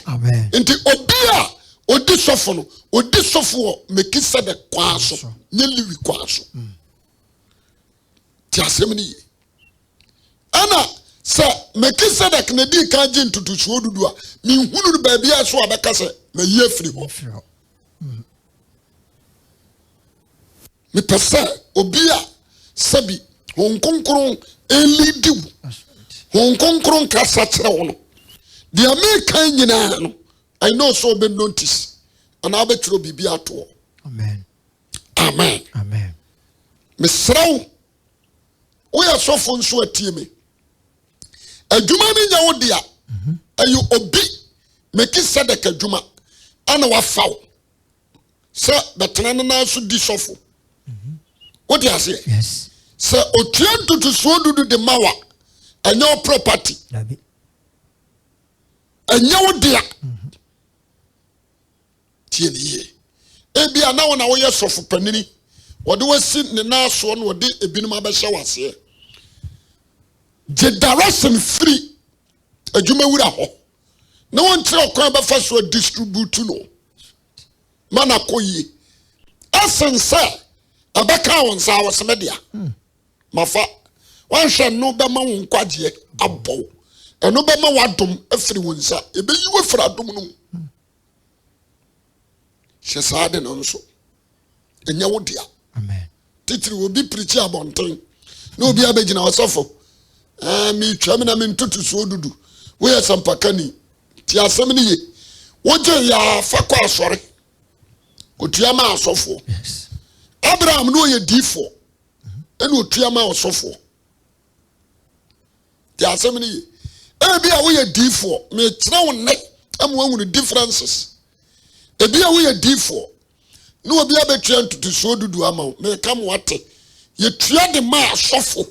S1: enti obia odi sofo no odi sofo Melchizedek kwa so nye Lewi kwa so ti asem ni ana sa Melchizedek na di kan je ntutusuo dudu a mi hunu ba bia so abeka se na yi afiri ho mi pese obia sabi hon konkron elidiw hon konkron kasa kire wo no the American nyina no I know so be notice and I bet you be ato amen mesraw we are so fun so atie me adwuma ni nya wo dia ayu obi Melchizedek adwuma ana wa faw so betena na so di sofo what do you say
S2: yes
S1: so otuantu to so dudu de mawa anyo property anya wo dia tie ne ye ebia na wona wo ye sofo panini wode wasi ne na so no wode ebinum abehye wase je direction free adwuma wura ho no one tell kwa ba fa so distribute no mana koyi essence abaka won sa wasmedia mafa wan hwe no be ma won kwaje abọ eno be ma wadom afiri won sa ebe yi wafiri adom no hye saade no nso enya wodia
S2: amen
S1: titiri obi preach abonten na obi abegina osofo mi twam na mi ntutu so dudu we yasampakani ti asem ni ye woje ya fakọ asore otuama asofo
S2: yes
S1: Abraham no ye difo ene otuama asofo ti asem ni ye ebi a wo ye difo me kire wo ne am wanwu differences ebi a wo ye difo no obi abetua ntutu so dudu ama me kam wate ye tua de ma asofo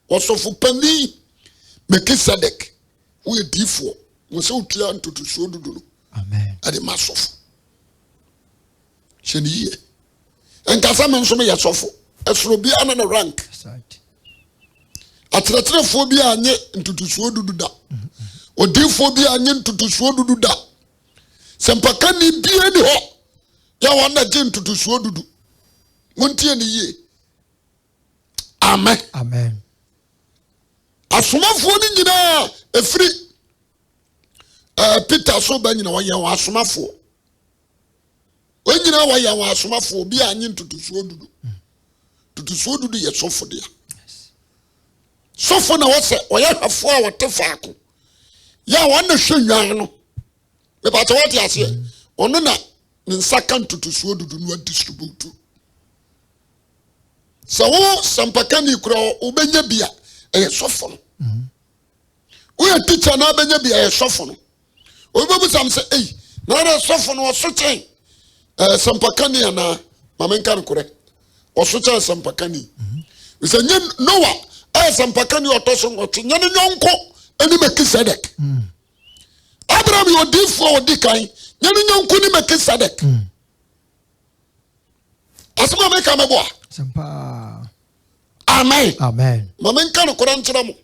S1: osofo pani Melchizedek wo ye difo wo se utua ntutu so dudu no
S2: amen
S1: ade ma asofo cheni ye enkasa me nso me ye sofo esoro bia na rank
S2: right
S1: atretrefo bia anye ntutu so dudu da odifo bia anye ntutu so dudu da sempakani bia ni ho ya wana je ntutu so dudu wontie ni ye amen
S2: amen
S1: asomafo ni nyina efiri Peter so ba nyina waye wa asomafo nyina waye wa asomafo bi anye ntutu so dudu tutu so dudu ye sofo dia sofo na wose oya hafo a wote faako ya wana hwenwan no me ba tawati ase ono na nsaka ntutu so dudu no distribute so wo sampakani kura obenya bia eye sofo no wo teacher na obenya bia eye sofo no obebu sam se na na sofo no so chen sampakani ana mamenka nkure oso chen sampakani we say Noah sampakani otoso ngoto nyane nyonko eni Melchizedek Abraham yo difo odikan nyane nyonko ni Melchizedek asema meka mebo
S2: sempa
S1: amen
S2: amen
S1: mamenka nkure nkyere mo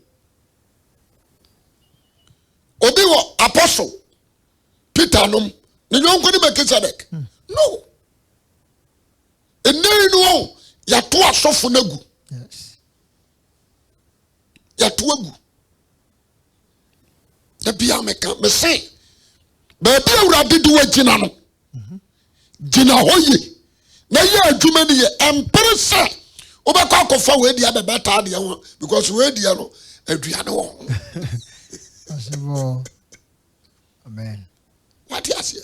S1: obi wo apostle Peter nom ni nyonko ni Melchizedek no enei no ya to asofo nagu
S2: yes
S1: ya to agu da bia meka me say ba bia urade di wagina no gina hoye na ye adwuma ni ye empirese obekọ akofa we dia be beta de ho because we dia no aduane wo
S2: possible amen
S1: what you say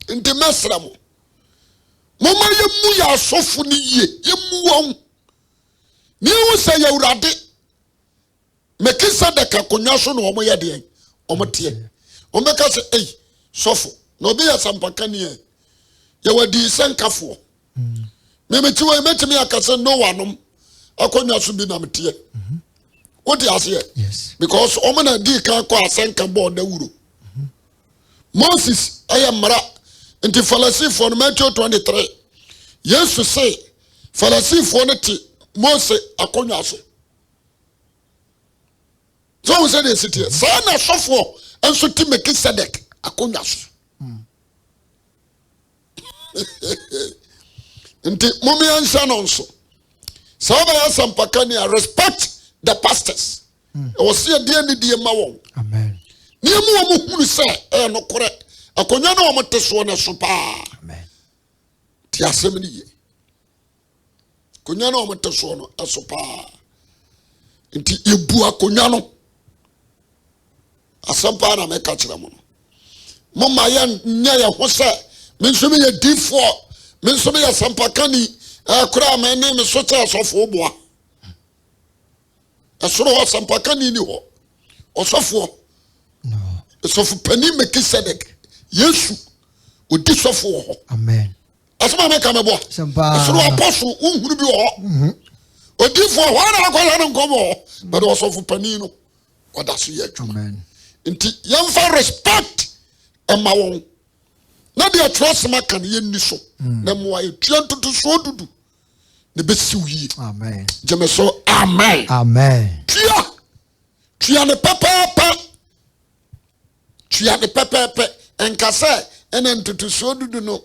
S1: nte mesra mo mama ye mu ya asofo ni ye ye mu won ni wo say ya urade Melchizedek akonya so no omo ye de omo tie omeka say sofo no be ya sampakani ye wadi sankafo memechiwe metimi akase no wanom akonya so bi na mtie what you say
S2: yes
S1: because omo na di kan ko asenka board da wuro Moses ayamra nti falasifo no Matthew 23 Yesu say falasifo no ti Mose akonya so so we say the city say na sofo enso ti Melchizedek akonya so nti momi ansa no nso so ba sampakani respect the pastors o see de ni die ma won
S2: amen
S1: ni mu wo hunu se no kore akonya na wo teso na so pa
S2: amen
S1: ti asem ni ye konya na wo teso no aso pa nti ebu akonya no asampa na meka kire mo no mama ya nya ya ho se me nso me ye difo me nso me ya sampakani kura me ne me so cha sofo boa asoro ho sampakani ni ho osofo
S2: no
S1: sofo pani Melchizedek Yesu odi sofo ho
S2: amen
S1: asoma meka mebo
S2: sempa
S1: asoro apostle unhuru bi ho odi fo ho na akwala no nkomo but osofo pani no oda so ye adwuma
S2: amen
S1: nti yemfa respect ema won na de trust maka ne yenni so na mo aye tuantutu so dudu ne besi wi
S2: amen
S1: jemeso amen
S2: amen
S1: tua ne papa tua de pepepe enkase ena ntutuso dudu no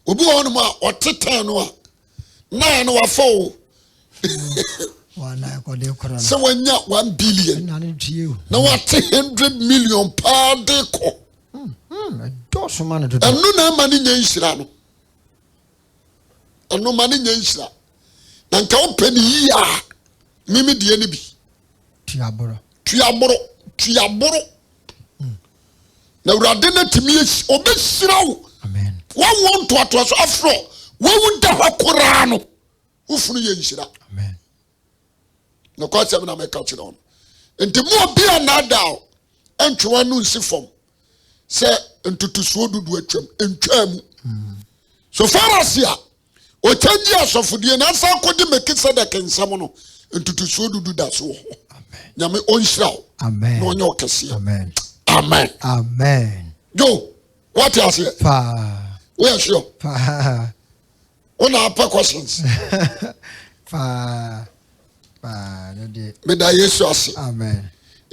S1: obi won ma otetan no a na wafo
S2: wana ko de kora
S1: se wanya 1 billion
S2: na ne tie
S1: na what 100 million per day ko
S2: do so man do
S1: anu na mani nya nhira no anu mani nya nhira na nka opani yi a mimi de ne bi
S2: tuaboro
S1: na urade na timi obesira wo
S2: amen
S1: one want to so afro wo wunda hokora no ufunu ye nhira
S2: amen
S1: na kwa sɛ na meka kyerɛ no enti mo bia na daw antwa no nsi fam sɛ ntutusuo dudu atwam ntwam so far as ya o change asofodie na asa kodi mekisa de kensam no ntutusuo dudu da so amen nyame onhyira
S2: amen
S1: na onye okese
S2: amen
S1: amen
S2: amen
S1: yo what you say
S2: pa
S1: we are sure
S2: pa
S1: one apa questions
S2: pa no de
S1: me da yesu ase
S2: amen